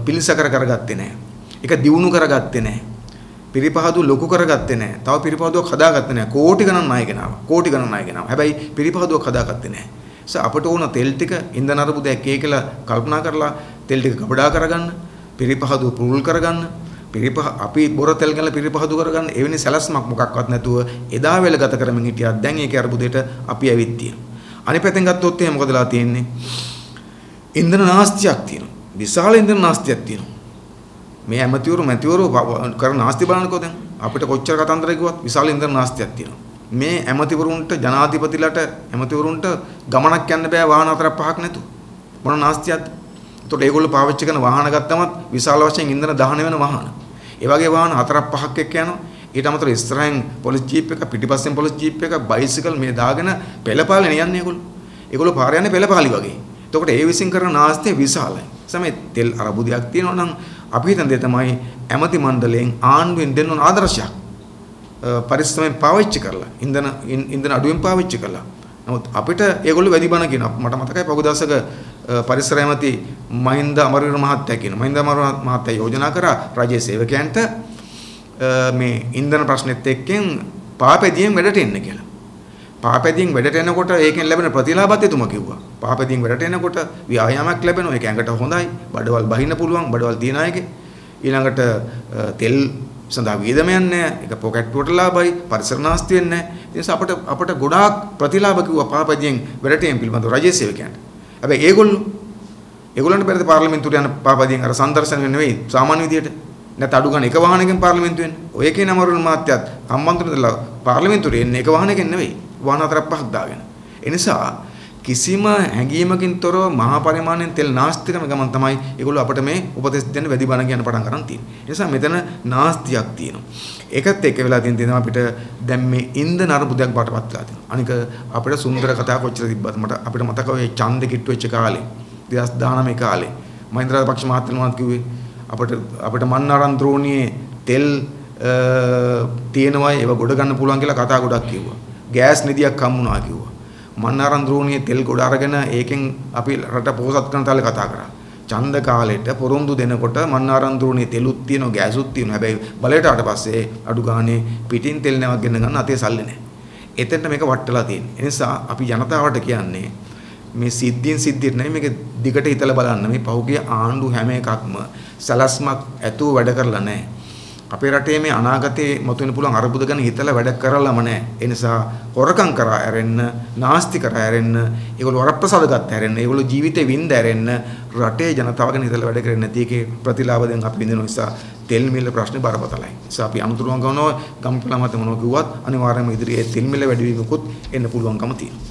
පිළිසකර කරගත්තේ නැහැ. ඒක දියුණු කරගත්තේ නැහැ. පිරිපහදු ලොකු කරගත්තේ නැහැ. තව පිරිපහදුවක් හදාගත්තේ නැහැ. කෝටි ගණන් ණය ගෙනාවා. කෝටි ගණන් ණය ගෙනාවා. හැබැයි පිරිපහදුවක් හදාගත්තේ නැහැ. අපට ඕන තෙල් ටික ඉන්ධන අරමුදයක් කියලා කල්පනා කරලා තෙල් ටික ගබඩා කරගන්න, පිරිපහදුව පුරුල් කරගන්න, අපි බොර තෙල් ගාලා පිරිපහදු කරගන්න එවැනි සැලැස්මක් මොකක්වත් නැතුව එදා වෙල ගත කරමින් හිටියා. දැන් ඒකේ අරමුදේට අපි ඇවිත් තියෙනවා. අනිත් පැත්තෙන් ගත්තොත් එහෙනම් මොකදලා තියෙන්නේ? ඉන්ධන නාස්තියක් තියෙනවා. විශාල ඉන්ධන නාස්තියක් තියෙනවා. මේ ඇමතිවරු කරන නාස්ති බලන්නකෝ දැන්. අපිට කොච්චර කතන්දර කිව්වත් විශාල ඉන්ධන නාස්තියක් තියෙනවා. මේ ඇමතිවරුන්ට ජනාධිපතිලට ඇමතිවරුන්ට ගමනක් යන්න බෑ වාහන 4-5ක් නැතුව. මොන නාස්තියක්ද? එතකොට ඒගොල්ලෝ පාවිච්චි කරන වාහන ගත්තමත් විශාල වශයෙන් ඉන්ධන දහන වෙන වාහන. ඒ වගේ වාහන 4-5ක් එක්ක යනවා. ඊට අමතරව ඉස්සරහින් පොලිස් ජීප් එක පිටිපස්සෙන් පොලිස් ජීප් එක බයිසිකල් මේ දාගෙන පෙළපාලනේ යන්නේ ඒගොල්ලෝ. ඒගොල්ලෝ පාර යන්නේ පෙළපාලි වගේ. එතකොට ඒ විසින් කරන නාස්තිය විශාලයි. සමේ තෙල් අරබුදයක් තියෙනවා නම් අපි හිතන දේ තමයි ඇමති මණ්ඩලයෙන් ආණ්ඩුවෙන් දෙන්න ඕන ආදර්ශයක්. පරිස්සමෙන් පාවිච්චි කරලා ඉන්ධන අඩුවෙන් පාවිච්චි කරලා. නමුත් අපිට ඒගොල්ලෝ වැඩි බණ කියනවා. මට මතකයි පහුගිය දවසක පරිසර ඇමති මහින්ද අමරවීර මහත්තයා කියන මහින්ද අමරවීර මහත්තයා යෝජනා කරා රජයේ සේවකයන්ට මේ ඉන්ධන ප්‍රශ්නෙත් එක්කෙන් පාපැදියෙන් වැඩට එන්න කියලා. පාපැදියෙන් වැඩට එනකොට ඒකෙන් ලැබෙන ප්‍රතිලාභත් එතුමා කිව්වා. පාපැදියෙන් වැඩට එනකොට ව්‍යායාමයක් ලැබෙනවා. ඒක ඇඟට හොඳයි. බඩවල් බහින්න පුළුවන්. බඩවල් තියන අයගේ. ඊළඟට තෙල් සඳහා වියදමයක් නැහැ. ඒක පොකට් වලට ලාභයි. පරිසර නාස්ති වෙන්නේ නැහැ. ඒ නිසා අපට ගොඩාක් ප්‍රතිලාභ කිව්වා පාපැදියෙන් වැඩට එන පිළිබඳව රජයේ සේවකයන්ට. හැබැයි ඒගොල්ලන්ට බැරිද පාර්ලිමේන්තුවට යන පාපැදියෙන් අර සංදර්ශන නෙවෙයි සාමාන්‍ය විදියට නැත්නම් අඩු ගන්න එක වාහනයකින් පාර්ලිමේන්තුව එන්නේ. ඔය කියන අමරුණ මාත්‍යත් හම්බන්තොට දාලා පාර්ලිමේන්තුවට එන්නේ එක වාහනයකින් නෙවෙයි. වාහන 4-5ක් දාගෙන. ඒ නිසා කිසිම හැඟීමකින් තොරව මහා පරිමාණයෙන් තෙල් නාස්ති කරන ගමන් තමයි ඒගොල්ලෝ අපිට මේ උපදෙස් දෙන්න වැඩි බණ කියන පටන් ගන්න තියෙන්නේ. ඒ නිසා මෙතන නාස්තියක් තියෙනවා. ඒකත් එක්ක වෙලා තියෙනවා අපිට දැන් මේ ඉන්ධන අරුබුදයක් බාටපත් වෙලා තියෙනවා. අනික අපිට සුන්දර කතා කොච්චර තිබ්බත් අපිට මතක ඔය ඡන්දෙ කිට්ටු වෙච්ච කාලේ 2019 කාලේ මහින්ද රාජපක්ෂ මහත්මයාත් කිව්වේ අපිට මන්නාරම් ද්‍රෝණියේ තෙල් තියෙනවා ඒව ගොඩ ගන්න පුළුවන් කියලා කතා ගොඩක් කිව්වා. ගෑස් නිදියක් හම්බුණා කිව්වා. මන්නාරම් ද්‍රෝණියේ තෙල් ගොඩ අරගෙන ඒකෙන් අපි රට පොහොසත් කරන තාලේ කතා කරා. ඡන්ද කාලෙට පොරොන්දු දෙනකොට මන්නාරම් ද්‍රෝණියේ තෙලුත් තියෙනවා ගෑසුත් තියෙනවා. හැබැයි බලයට ආට පස්සේ අඩු ගානේ පිටින් තෙල් නැවක් ගෙන ගන්න අතේ සල්ලි නැහැ. එතෙන්ට මේක වටලා තියෙන්නේ. ඒ නිසා අපි ජනතාවට කියන්නේ මේ සිද්ධියට නෙමෙයි මේක දිගට හිතලා බලන්න. මේ පහුගිය ආණ්ඩු හැම එකක්ම සලස්මක් ඇතුව වැඩ කරලා නැහැ. අපේ රටේ මේ අනාගතේ මතුවෙන්න පුළුවන් අරුබුද ගැන හිතලා වැඩ කරලාම නැහැ. ඒ නිසා හොරකම් කරා ඇරෙන්න, නාස්ති කරා ඇරෙන්න, ඒගොල්ලෝ වරප්‍රසාද ගත්ත ඇරෙන්න, ඒගොල්ලෝ ජීවිතේ වින්ද ඇරෙන්න රටේ ජනතාව ගැන හිතලා වැඩ කරන්නේ නැති එකේ ප්‍රතිලාභ දැන් අපි විඳින නිසා තෙල් මිල ප්‍රශ්නේ බරපතලයි. ඒ නිසා අපි අනුතුරුවන් ගන්නවා ගම්පල මත මොනවා කිව්වත් අනිවාර්යයෙන්ම ඉදිරියේ තෙල් මිල වැඩි වීමකුත් එන්න පුළුවන්කම තියෙනවා.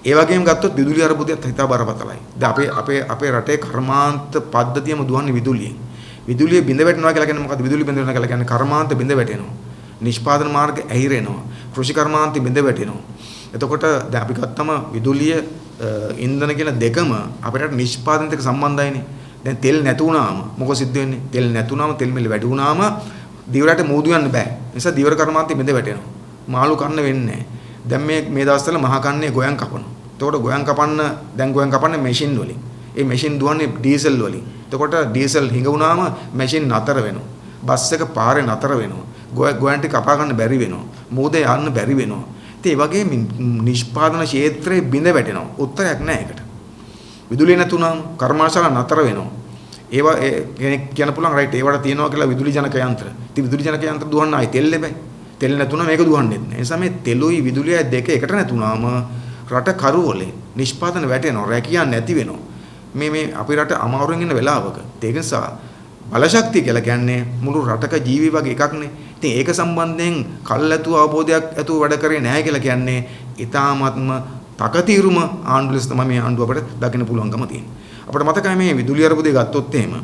ඒ වගේම ගත්තොත් විදුලි අරුබුදයත් හිතා බරපතලයි. දැන් අපේ රටේ කර්මාන්ත පද්ධතියම දුවන්නේ විදුලියෙන්. විදුලිය බිඳ වැටෙනවා කියලා කියන්නේ මොකද්ද? විදුලිය බිඳ වෙනවා කියලා කියන්නේ කර්මාන්ත බිඳ වැටෙනවා. නිෂ්පාදන මාර්ග ඇහිරෙනවා. කෘෂි කර්මාන්ත බිඳ වැටෙනවා. එතකොට දැන් අපි ගත්තම විදුලිය ඉන්ධන කියන දෙකම අපිට නිෂ්පාදනයට සම්බන්ධයිනේ. දැන් තෙල් නැතු වුණාම මොකද සිද්ධ වෙන්නේ? තෙල් නැතුණාම තෙල් මිල වැඩි වුණාම දිවරට මෝදු යන්න බෑ. ඒ නිසා දිවර කර්මාන්තෙ බිඳ වැටෙනවා. මාළු කන්න වෙන්නේ නැහැ. දැන් මේ දවස්වල මහා කන්නේ ගොයන් කපනවා. එතකොට ගොයන් කපන්න දැන් ගොයන් කපන්නේ මැෂින් වලින්. ඒ මැෂින් දුවන්නේ ඩීසල් වලින්. එතකොට ඩීසල් හිඟ වුණාම මැෂින් නතර වෙනවා. බස් එක පාරේ නතර වෙනවා. ගොයන් ටික කපා ගන්න බැරි වෙනවා. මෝදේ යන්න බැරි වෙනවා. ඉතින් ඒ වගේ නිෂ්පාදන ක්ෂේත්‍රයේ බිඳ වැටෙනවා. උත්තරයක් නැහැ ඒකට. විදුලිය නැතුණාම කර්මාශාලා නතර වෙනවා. ඒවා කෙනෙක් කියන්න පුළුවන් රයිට් ඒවට තියෙනවා කියලා විදුලි ජනක යන්ත්‍ර. ඉතින් විදුලි ජනක යන්ත්‍ර දුවන්න ආයි තෙල් ලැබයි. තෙල් නැතුණා මේක දුවන්නේ නැහැ. ඒ නිසා මේ තෙලුයි විදුලියයි දෙක එකට නැතුණාම රට කරුවලේ නිෂ්පාදන වැටෙනවා. රැකියාවක් නැති වෙනවා. මේ අපේ රට අමාරුවෙන් ඉන්න වෙලාවක. ඒක නිසා බලශක්තිය කියලා කියන්නේ මුළු රටක ජීවි වගේ එකක්නේ. ඉතින් ඒක සම්බන්ධයෙන් කල්ැතුව අවබෝධයක් ඇතුව වැඩ කරේ නැහැ කියලා කියන්නේ ඊ타ත්ම තකතිරුම ආණ්ඩුව ලෙස තමයි මේ ආණ්ඩුව අපිට දකින්න පුළුවන්කම තියෙන්නේ. අපිට මතකයි මේ විදුලි අරුබුදේ ගත්තොත් එහෙම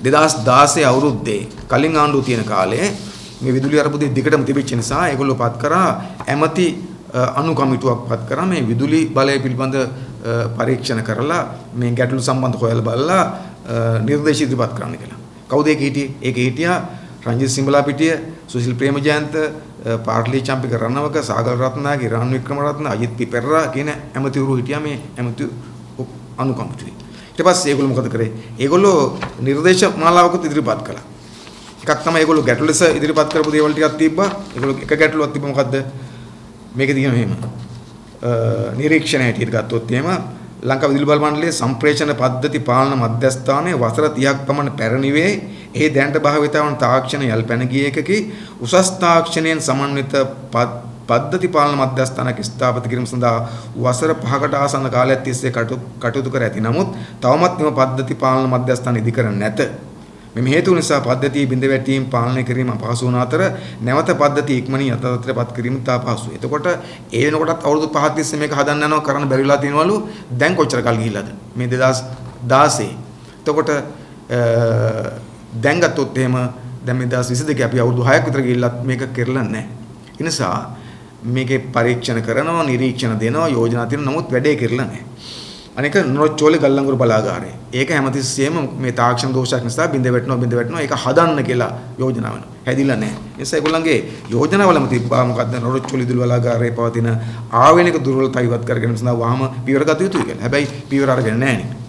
2016 අවුරුද්දේ කලින් ආණ්ඩුව තියෙන කාලේ මේ විදුලි අරුබුදේ දිගටම තිබිච්ච නිසා ඒගොල්ලෝ පත් කරා ඇමති අනු කමිටුවක් පත් කරා මේ විදුලි බලය පිළිබඳ පරීක්ෂණ කරලා මේ ගැටලු සම්බන්ධ හොයලා බලලා නිර්දේශ ඉදිරිපත් කරන්න කියලා. කවුද ඒක හිටියේ? ඒක හිටියා රංජිත් සිම්බලාපිටිය, සුසිල් ප්‍රේමජයන්ත, පාර්ලි චම්පික රණවක, සාගර රත්නාගේ, රාන් වික්‍රමරත්න, අජිත් පිපෙරා කියන ඇමතිවරු හිටියා මේ ඇමති අනු කමිටුවේ. ඊට පස්සේ ඒගොල්ලෝ මොකද කරේ? ඒගොල්ලෝ නිර්දේශ මාලාවකුත් ඉදිරිපත් කළා. එකක් තමයි ඒගොල්ලෝ ගැටලු ලෙස ඉදිරිපත් කරපු දේවල් ටිකක් තිබ්බා. ඒගොල්ලෝ එක ගැටලුවක් තිබ්බ මොකද්ද? මේකේ තියෙන මෙහෙම. නිරීක්ෂණය හැටියට ගත්තොත් එහෙම ලංකා විදුලි බල මණ්ඩලයේ සම්ප්‍රේෂණ පද්ධති පාලන මධ්‍යස්ථානයේ වසර 30ක් පමණ පැරණි වේ. එහි දැනට භාවිත වන තාක්ෂණ යල්පැන ගිය එකකි උසස් තාක්ෂණයෙන් සමන්විත පද්ධති පාලන මධ්‍යස්ථානයක් ස්ථාපිත කිරීම සඳහා වසර 5කට ආසන්න කාලයක් තිස්සේ කටයුතු කර ඇති. නමුත් තවමත් මෙම පද්ධති පාලන මධ්‍යස්ථාන ඉදිකර නැත. මේ හේතු නිසා පද්ධතිය බිඳ වැටීම් පාලනය කිරීම අපහසු වන අතර නැවත පද්ධතිය ඉක්මනින් යථාර්ථයටපත් කිරීම තා අපහසුයි. එතකොට ඒ වෙනකොටත් අවුරුදු 5ක් තිස්සේ මේක හදන්න යනවා කරන්න බැරි වෙලා තියෙනවලු. දැන් කොච්චර කල් ගිහිල්ලාද? මේ 2016. එතකොට දැන් ගත්තොත් එහෙම දැන් මේ 2022 අපි අවුරුදු 6ක් විතර ගිහිල්ලත් මේක කෙරලා නැහැ. ඒ නිසා මේකේ පරීක්ෂණ කරනවා, නිරීක්ෂණ දෙනවා, යෝජනා තියෙනවා. නමුත් වැඩේ කෙරලා නැහැ. අනික නොරොච්චෝලේ ගල්ලංගුරු බලාගාරය. ඒක හැමතිස්සෙම මේ තාක්ෂණ දෝෂයක් නිසා බිඳ වැටෙනවා. ඒක හදන්න කියලා යෝජනා වෙනවා. හැදිලා නැහැ. ඒ නිසා ඒගොල්ලන්ගේ යෝජනාවලම තිබ්බා මොකද්ද නොරොච්චෝලේ විදුලි බලාගාරයේ පවතින ආවේනික දුර්වලතා ඉවත් කරගෙන නිසා වහම පියවර ගත යුතුයි කියලා. හැබැයි පියවර අරගෙන නැහැ නේ.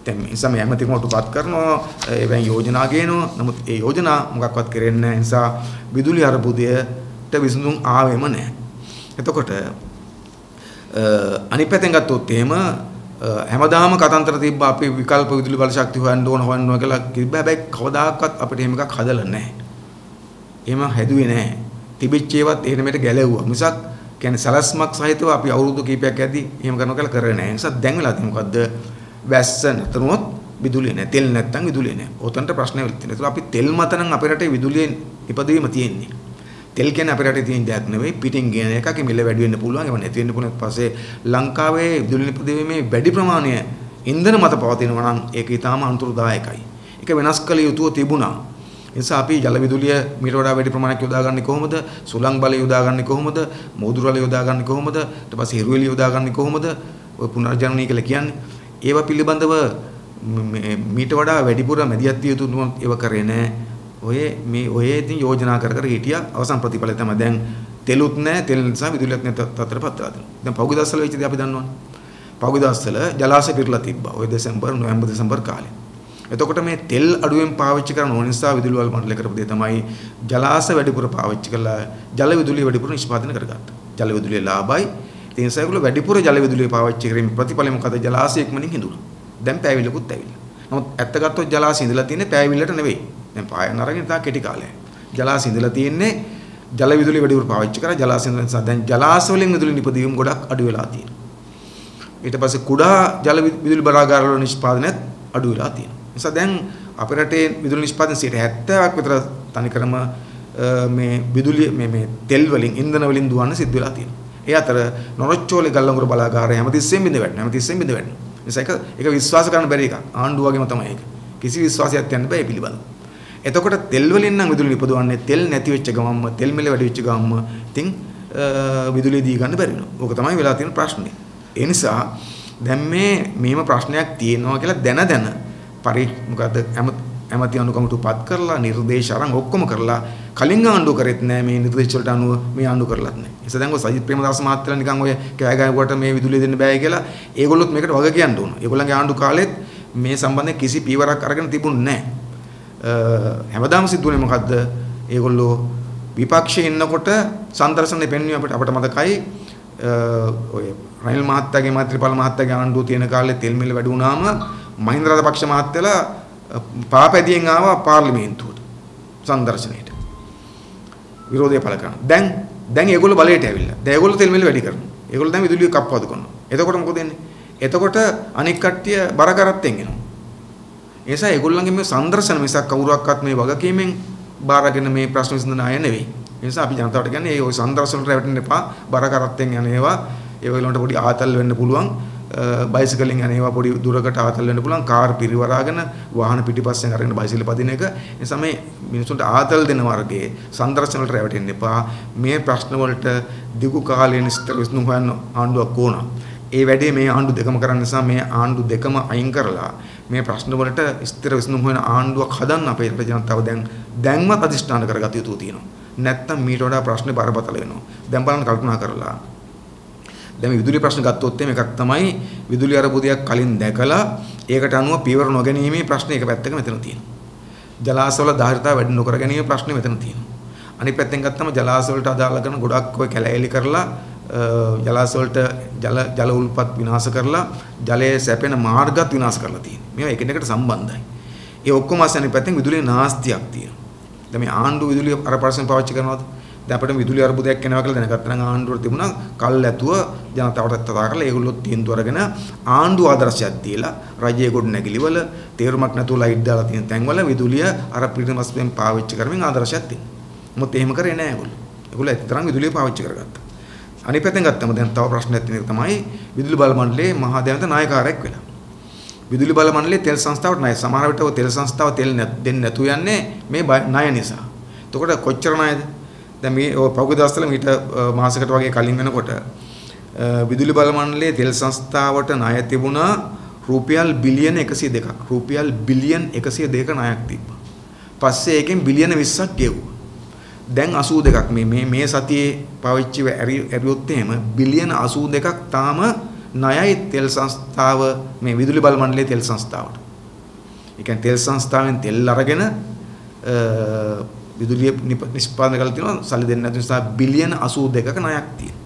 දැන් මේ නිසා මේ හැමතිකමටපත් කරනවා. එවැනි යෝජනා ගේනවා. නමුත් ඒ යෝජනා මොකක්වත් කරෙන්නේ නැහැ. නිසා විදුලි අරබුදයට විසඳුම් ආවෙම නැහැ. එතකොට අනිත් පැත්තෙන් ගත්තොත් එහෙම හැමදාම කතන්තර තිබ්බ අපි විකල්ප විදුලි බල ශක්තිය හොයන්න ඕන කියලා කිව්වා. හැබැයි කවදාකවත් අපිට එහෙම එකක් හදලා නැහැ. එහෙම හැදුවේ නැහැ. තිබිච්ච ඒවත් එහෙම මෙට ගැලෙව්වා. මිසක් කියන්නේ සලස්මක් සහිතව අපි අවුරුදු කීපයක් ඇද්දි එහෙම කරනවා කියලා කරේ නැහැ. ඒ නිසා දැන් වෙලා තියෙන්නේ මොකද්ද? වැස්ස නැතනොත් විදුලිය නැහැ. තෙල් නැත්තම් විදුලිය නැහැ. ඔතනට ප්‍රශ්නේ වෙලා තියෙනවා. ඒක අපි තෙල් මත නම් අපේ රටේ විදුලිය ඉපදවීම තියෙන්නේ. තෙල් කියන්නේ අපේ රටේ තියෙන දෙයක් නෙවෙයි පිටින් ගෙන එකක මිල වැඩි වෙන්න පුළුවන් ඒව නැති වෙන්න පුළුවන් ඊපස්සේ ලංකාවේ විදුලි නිපදවීමේ වැඩි ප්‍රමාණය ඉන්ධන මත පවතිනවා නම් ඒක ඊටාම අනුතුරුදායකයි. ඒක වෙනස් කළ යුතුව තිබුණා. ඒ නිසා අපි ජල විදුලිය මීට වඩා වැඩි ප්‍රමාණයක් යොදාගන්නේ කොහොමද? සුළං බලය යොදාගන්නේ කොහොමද? මෝදුරු වල යොදාගන්නේ කොහොමද? ඊට පස්සේ හිරුවෙලි යොදාගන්නේ කොහොමද? ඔය පුනර්ජනනය කියලා කියන්නේ. ඒවා පිළිබඳව මීට වඩා වැඩිපුර මැදිහත් විය යුතු ඒවා කරේ නැහැ. ඔය ඉතින් යෝජනා කර හිටියා අවසන් ප්‍රතිඵලය තමයි දැන් තෙලුත් නැහැ තෙල් නිසා විදුලියක් නැත තත්ත්වයටපත් වෙලා තියෙනවා. දැන් පහුගිය දවස්වල වෙච්ච දේ අපි දන්නවනේ. පහුගිය දවස්වල ජලාශය පිරලා තිබ්බා. ඔය නොවැම්බර් දෙසැම්බර් කාලේ. එතකොට මේ තෙල් අඩුවෙන් පාවිච්චි කරන ඕන නිසා විදුලි වල මණ්ඩලය කරපු දේ තමයි ජලාශය වැඩිපුර පාවිච්චි කරලා ජල විදුලිය වැඩිපුර නිෂ්පාදනය කරගත්තා. ජල විදුලිය ලාභයි. ඒ නිසා ඒගොල්ලෝ වැඩිපුර ජල විදුලිය පාවිච්චි කිරීමේ ප්‍රතිඵලය මොකද? ජලාශය ඉක්මනින් හිඳුණා. දැන් පෑවිලකුත් ඇවිල්ලා. නමුත් ඇත්ත ගත්තොත් ජලාශය ඉඳලා තියෙන්නේ පෑවිල්ලට නෙවෙයි. දැන් පායන අරගෙන තා කෙටි කාලයක්. ජලාශය ඉඳලා තියෙන්නේ ජල විදුලිය වැඩිපුර පාවිච්චි කරා ජලාශය නිසා දැන් ජලාශ වලින් විදුලි නිපදවීම ගොඩක් අඩු වෙලා තියෙනවා. ඊට පස්සේ කුඩා ජල විදුලි බලාගාර වල නිෂ්පාදනයත් අඩු වෙලා තියෙනවා. නිසා දැන් අපේ රටේ විදුලි නිෂ්පාදන 70%ක් විතර තනිකරම මේ විදුලිය මේ තෙල් වලින් ඉන්ධන වලින් දුවන්න සිද්ධ වෙලා තියෙනවා. ඒ අතර නොරොච්චෝලේ ගල්ලංගුරු බලාගාරය හැමතිස්සෙම බිඳ වැටෙනවා. නිසා ඒක විශ්වාස කරන්න බැරි එකක්. ආණ්ඩුව වගේම තමයි ඒක. කිසි විශ්වාසයක් තියන්න බෑ ඒ පිළිබඳව. එතකොට තෙල් වලින් නම් විදුලි නිපදවන්නේ තෙල් නැති වෙච්ච ගමන්ම තෙල් මිල වැඩි වෙච්ච ගමන්ම ඉතින් විදුලිය දී ගන්න බැරි වෙනවා. ඕක තමයි වෙලා තියෙන ප්‍රශ්නේ. ඒ නිසා දැන් මේම ප්‍රශ්නයක් තියෙනවා කියලා දැන මොකද්ද ඇමති අනුකම්පටපත් කරලා නිර්දේශ අරන් ඔක්කොම කරලා කලින් ආණ්ඩුව කරෙත් නෑ මේ නිර්දේශ වලට අනුව මේ ආණ්ඩුව කරලත් නෑ. ඒ නිසා දැන් ඔය සජිත් ප්‍රේමදාස මහත්තයලා නිකන් ඔය කෑ ගහුවට මේ විදුලිය දෙන්න බෑ කියලා ඒගොල්ලොත් මේකට වග කියන්න ඕන. ඒගොල්ලන්ගේ ආණ්ඩු කාලෙත් මේ සම්බන්ධයෙන් කිසි පීවරක් අරගෙන තිබුණේ නෑ. හැමදාම සිද්ධුනේ මොකද්ද? ඒගොල්ලෝ විපක්ෂයේ ඉන්නකොට සම්දර්ශනේ පෙන්වන්නේ අපිට මතකයි ඔය රනිල් මහත්තයාගේ මෛත්‍රීපාල මහත්තයාගේ ආණ්ඩුව තියෙන කාලේ තෙල් මිල වැඩි වුණාම මහින්ද රාජපක්ෂ මහත්තයලා පාපැදියෙන් ආවා පාර්ලිමේන්තුවට සම්දර්ශනයට විරෝධය පළ කරනවා. දැන් ඒගොල්ලෝ බලයට ඇවිල්ලා. දැන් ඒගොල්ලෝ තෙල් මිල වැඩි කරනවා. ඒගොල්ලෝ දැන් විදුලිය කප්පවද කරනවා. එතකොට මොකද වෙන්නේ? එතකොට අනික් කට්ටිය බර කරත්තෙන් එනවා. ඒ නිසා ඒගොල්ලන්ගේ මේ සම්දර්ශන මිසක් කවුරුවක්වත් මේ වගකීමෙන් බාරගෙන මේ ප්‍රශ්න විසඳන අය නෙවෙයි. ඒ නිසා අපි ජනතාවට කියන්නේ ඒ ඔය සම්දර්ශන වලට රැවටෙන්න එපා. බර කරත්තෙන් යන ඒවා ඒගොල්ලන්ට පොඩි ආතල් වෙන්න පුළුවන්. බයිසිකලින් යන ඒවා පොඩි දුරකට ආතල් වෙන්න පුළුවන්. කාර් පිරිවරාගෙන වාහන පිටිපස්සෙන් අරගෙන බයිසිකල් පදින එක. ඒ නිසා මේ මිනිසුන්ට ආතල් දෙන වර්ගයේ සම්දර්ශන වලට රැවටෙන්න එපා. මේ ප්‍රශ්න වලට දිගු කාලයෙන් විස්තර විසඳුම් හොයන්න ආණ්ඩුවක් ඕන. ඒ වැඩේ මේ ආණ්ඩු දෙකම කරන්න නිසා මේ ආණ්ඩු දෙකම අයින් කරලා මේ ප්‍රශ්න වලට ස්ථිර විසඳුම් හොයන ආණ්ඩුවක් හදන්න අපේ රට ජනතාව දැන්වත් අධිෂ්ඨාන කරගත යුතු තියෙනවා. නැත්තම් මීට වඩා ප්‍රශ්නේ බරපතල වෙනවා. දැන් බලන්න කල්පනා කරලා. දැන් විදුලි ප්‍රශ්න ගත්තොත් එකක් තමයි විදුලි අරබුදයක් කලින් දැකලා ඒකට අනුව පියවර නොගැනීමේ ප්‍රශ්නේ එක පැත්තක මෙතන තියෙනවා. ජලාශවල ධාරිතාව වැඩි නොකර ගැනීමේ ප්‍රශ්නේ මෙතන තියෙනවා. අනිත් පැත්තෙන් ගත්තම ජලාශ වලට අදාළ කරන ගොඩක් ඔය කැලෑලි කරලා ජලාශ වලට ජල උල්පත් විනාශ කරලා ජලයේ සැපෙන මාර්ගත් විනාශ කරලා තියෙනවා. මේවා එකිනෙකට සම්බන්ධයි. ඒ ඔක්කොම අසන පැත්තෙන් විදුලියේ නාස්තියක් තියෙනවා. දැන් මේ ආණ්ඩුව විදුලිය අර පරිස්සම් පාවිච්චි කරනවද? දැන් අපිට විදුලි අර්බුදයක් එනවා කියලා දැනගත්තා නම් ආණ්ඩුවට තිබුණා කල් ඇතුව ජනතාවට කතා කරලා ඒගොල්ලෝ තීන්දුව අරගෙන ආණ්ඩුව ආදර්ශයක් දීලා රජයේ ගොඩ නැගිලිවල තේරුමක් නැතුව ලයිට් දාලා තියෙන තැන්වල විදුලිය අර පිරිමස්යෙන් පාවිච්චි කරමින් ආදර්ශයක් තියෙනවා. මොකද එහෙම කරේ නැහැ ඒගොල්ලෝ. ඒගොල්ලෝ ඇත්තටම විදුලිය පාවිච්චි කරගත්තා. අනිත් පැත්තෙන් ගත්තම දැන් තව ප්‍රශ්නයක් තියෙන එක තමයි විදුලි බල මණ්ඩලයේ මහා දැවන්ත නායකාරයෙක් වෙලා. විදුලි බල මණ්ඩලයේ තෙල් සංස්ථාවට ණය සමහර විට ඔය තෙල් සංස්ථාව තෙල් දෙන්නේ නැතු යන්නේ මේ ණය නිසා. එතකොට කොච්චර ණයද? දැන් මේ පෞද්ගලික දවස්වල මීට මාසයකට වගේ කලින් වෙනකොට විදුලි බල මණ්ඩලයේ තෙල් සංස්ථාවට ණය තිබුණා රුපියල් බිලියන 102ක්. රුපියල් බිලියන 102ක ණයක් තිබ්බා. පස්සේ ඒකෙන් බිලියන 20ක් ගෙවුවා. දැන් 82ක් මේ සතියේ පාවිච්චි ඇරියොත් එහෙම බිලියන 82ක් තාම ණයයි තෙල් සංස්ථාව මේ විදුලි බල මණ්ඩලයේ තෙල් සංස්ථාවට. ඒ කියන්නේ තෙල් සංස්ථාවෙන් තෙල් අරගෙන විදුලිය නිෂ්පාදනය කරලා තියෙනවා සල්ලි දෙන්නේ නැති නිසා බිලියන 82ක ණයක් තියෙනවා.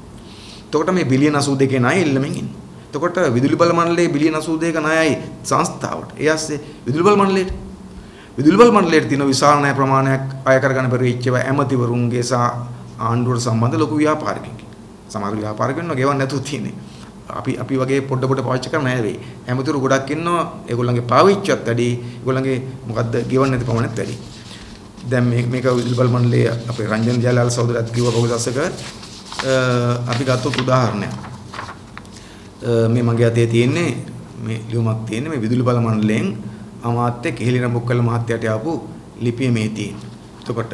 එතකොට මේ බිලියන 82කේ ණය එල්ලමින් ඉන්නේ. එතකොට විදුලි බල මණ්ඩලයේ බිලියන 82ක ණයයි සංස්ථාවට. ඒ ASCII විදුලි බල මණ්ඩලයට විදුලි බල මණ්ඩලයට තියෙන විශාල ණය ප්‍රමාණයක් අය කරගන්න බැරි වෙච්ච ඒවා ඇමතිවරුන්ගේ සහ ආණ්ඩුවට සම්බන්ධ ලොකු ව්‍යාපාරිකයන්ගේ. සමහර ව්‍යාපාරිකයන්ව ගෙවන්න නැතුව තියෙන්නේ. අපි වගේ පොඩ පාවිච්චි කරන්න නැහැ වෙයි. ඇමතිවරු ගොඩක් ඉන්නවා. ඒගොල්ලන්ගේ පාවිච්චියත් වැඩි. ඒගොල්ලන්ගේ මොකද්ද ගෙවන්න නැති ප්‍රමාණයත් වැඩි. දැන් මේක විදුලි බල මණ්ඩලයේ අපේ රංජන් ජයලාල් සහෝදරයත් කිව්වා කවුදස්සක අපි ගත්තොත් උදාහරණයක්. මේ මගේ අතේ තියෙන්නේ මේ ලියුමක් තියෙන්නේ මේ විදුලි බල මණ්ඩලයෙන් අමාත්‍ය කෙහෙලින මුක්කල මහත්තයාට ආපු ලිපිය මේ තියෙන්නේ. එතකොට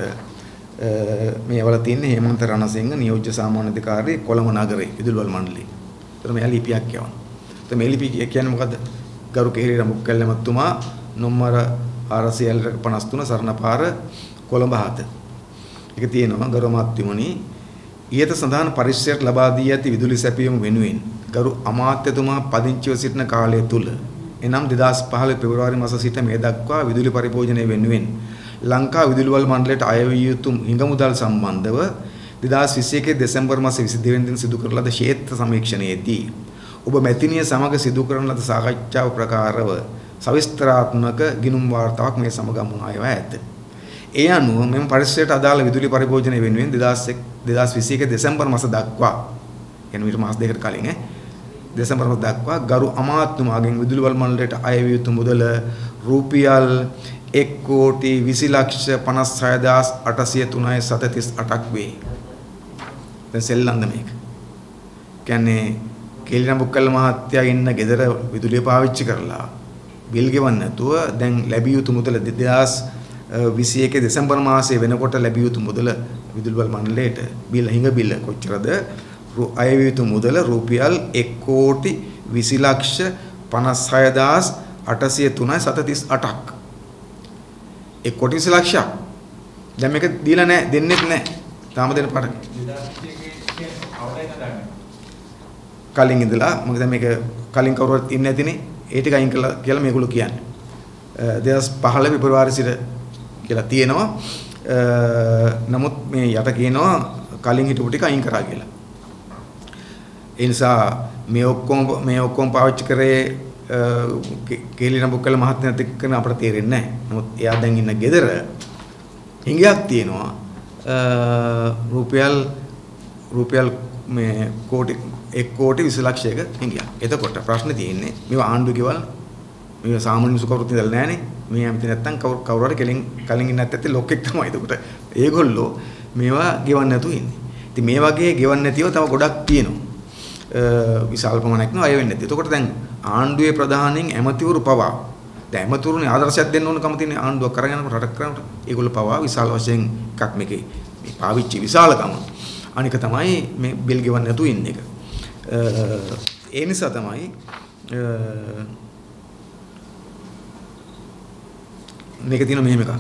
මේ වල තියෙන්නේ හේමන්ත රණසිංහ නියෝජ්‍ය සාමාන්‍ය අධිකාරී කොළඹ නගරේ විදුලි බල මණ්ඩලයේ. එතකොට මේ ලිපියක් කියවනවා. එතකොට මේ ලිපිය කියන්නේ මොකද්ද? ගරු කෙහෙලින මුක්කල මහතුමා නොම්බර 453 සරණපාර කොළඹ 7. ඒක තියෙනවා ගරු මහත්මනි ඊට සඳහන් පරිශ්‍රයට ලබා දී ඇති විදුලි සැපයීම වෙනුවෙන් ගරු අමාත්‍යතුමා පදිංචිව සිටින කාලය තුල එනම් 2015 පෙබරවාරි මාස සිට මේ දක්වා විදුලි පරිභෝජනය වෙනුවෙන් ලංකා විදුලි බල මණ්ඩලයට අය විය යුතු හිඟමුදල් සම්බන්ධව 2021 දෙසැම්බර් මාස 22 වෙනි දින සිදු කරන ලද ක්ෂේත්‍ර සමීක්ෂණයේදී ඔබ මැතිනිය සමග සිදු කරන ලද සාකච්ඡාව ප්‍රකාරව සවිස්තරාත්මක ගිණුම් වාර්තාවක් මේ සමගම ආයව ඇත. ඒ අනුව මෙම පරිශ්‍රයට අදාළ විදුලි පරිභෝජනය වෙනුවෙන් 2021 දෙසැම්බර් මාස දක්වා එන විතර මාස දෙකකට කලින් දෙසැම්බර් මාස දක්වා ගරු අමාත්‍යතුමාගෙන් විදුලි බල මණ්ඩලයට අය විය යුතු මුදල රුපියල් 1,20,56,803.38ක් වේ. දැන් සෙල්ලම්ද මේක. කියන්නේ කෙලින මුක්කල් මහත්තයා ඉන්න ගෙදර විදුලිය පාවිච්චි කරලා බිල් ගෙවන්න නැතුව දැන් ලැබිය යුතු මුදල 2021 දෙසැම්බර් මාසයේ වෙනකොට ලැබිය යුතු මුදල විදුලි බල මණ්ඩලයට හිඟ බිල කොච්චරද? අය විය යුතු මුදල රුපියල් 1,20,56,803.38ක්. 1,20,00,000ක්. දැන් මේක දීලා නැහැ, දෙන්නෙත් නැහැ. තාම දෙන්න පාඩක. කලින් ඉඳලා මොකද මේක කලින් කවුරුවත් ඉන්නේ නැතිනේ. ඒ ටික අයින් කළා කියලා මේගොල්ලෝ කියන්නේ. 2015 පෙබරවාරි සිට කියලා තියෙනවා. නමුත් මේ යට කියනවා කලින් හිටපු ටික අයින් කරා කියලා. ඒ නිසා මේ ඔක්කොම පාවිච්චි කරේ කෙලින බුක්කල මහත්මයාත් එක්ක කරන අපට තේරෙන්නේ නැහැ. නමුත් එයා දැන් ඉන්න ගෙදර හිඟයක් තියෙනවා. රුපියල් මේ කෝටි 1,20,00,000ක හිඟයක්. එතකොට ප්‍රශ්නේ තියෙන්නේ මේවා ආණ්ඩුව ගෙවල් මේ සාමාන්‍ය මිනිස්සු කවුරුත් ඉඳලා නැහනේ. මේ ඇමති නැත්තම් කවුරු හරි කලින් ඉන්නේ නැත්නම් ලොක්ෙක් තමයි. එතකොට ඒගොල්ලෝ මේවා ගෙවන්න නැතුව ඉන්නේ. ඉතින් මේ වගේ ගෙවන්න නැතිව තව ගොඩක් තියෙනවා. විශාල ප්‍රමාණයක් නෝ අය වෙන්නේ නැති. එතකොට දැන් ආණ්ඩුවේ ප්‍රධානීන් ඇමතිවරු පවා දැන් ඇමතිවරුනේ ආදර්ශයක් දෙන්න ඕනකම තියෙන ආණ්ඩුවක් කරගෙන යනකොට රටක් කරනකොට ඒගොල්ලෝ පවා විශාල වශයෙන් එකක් මේකේ මේ පාවිච්චි විශාලකම. අනික තමයි මේ බිල් ගෙවන්න නැතුව ඉන්න එක. ඒ නිසා තමයි මේක තියෙන මෙහෙම එකක්.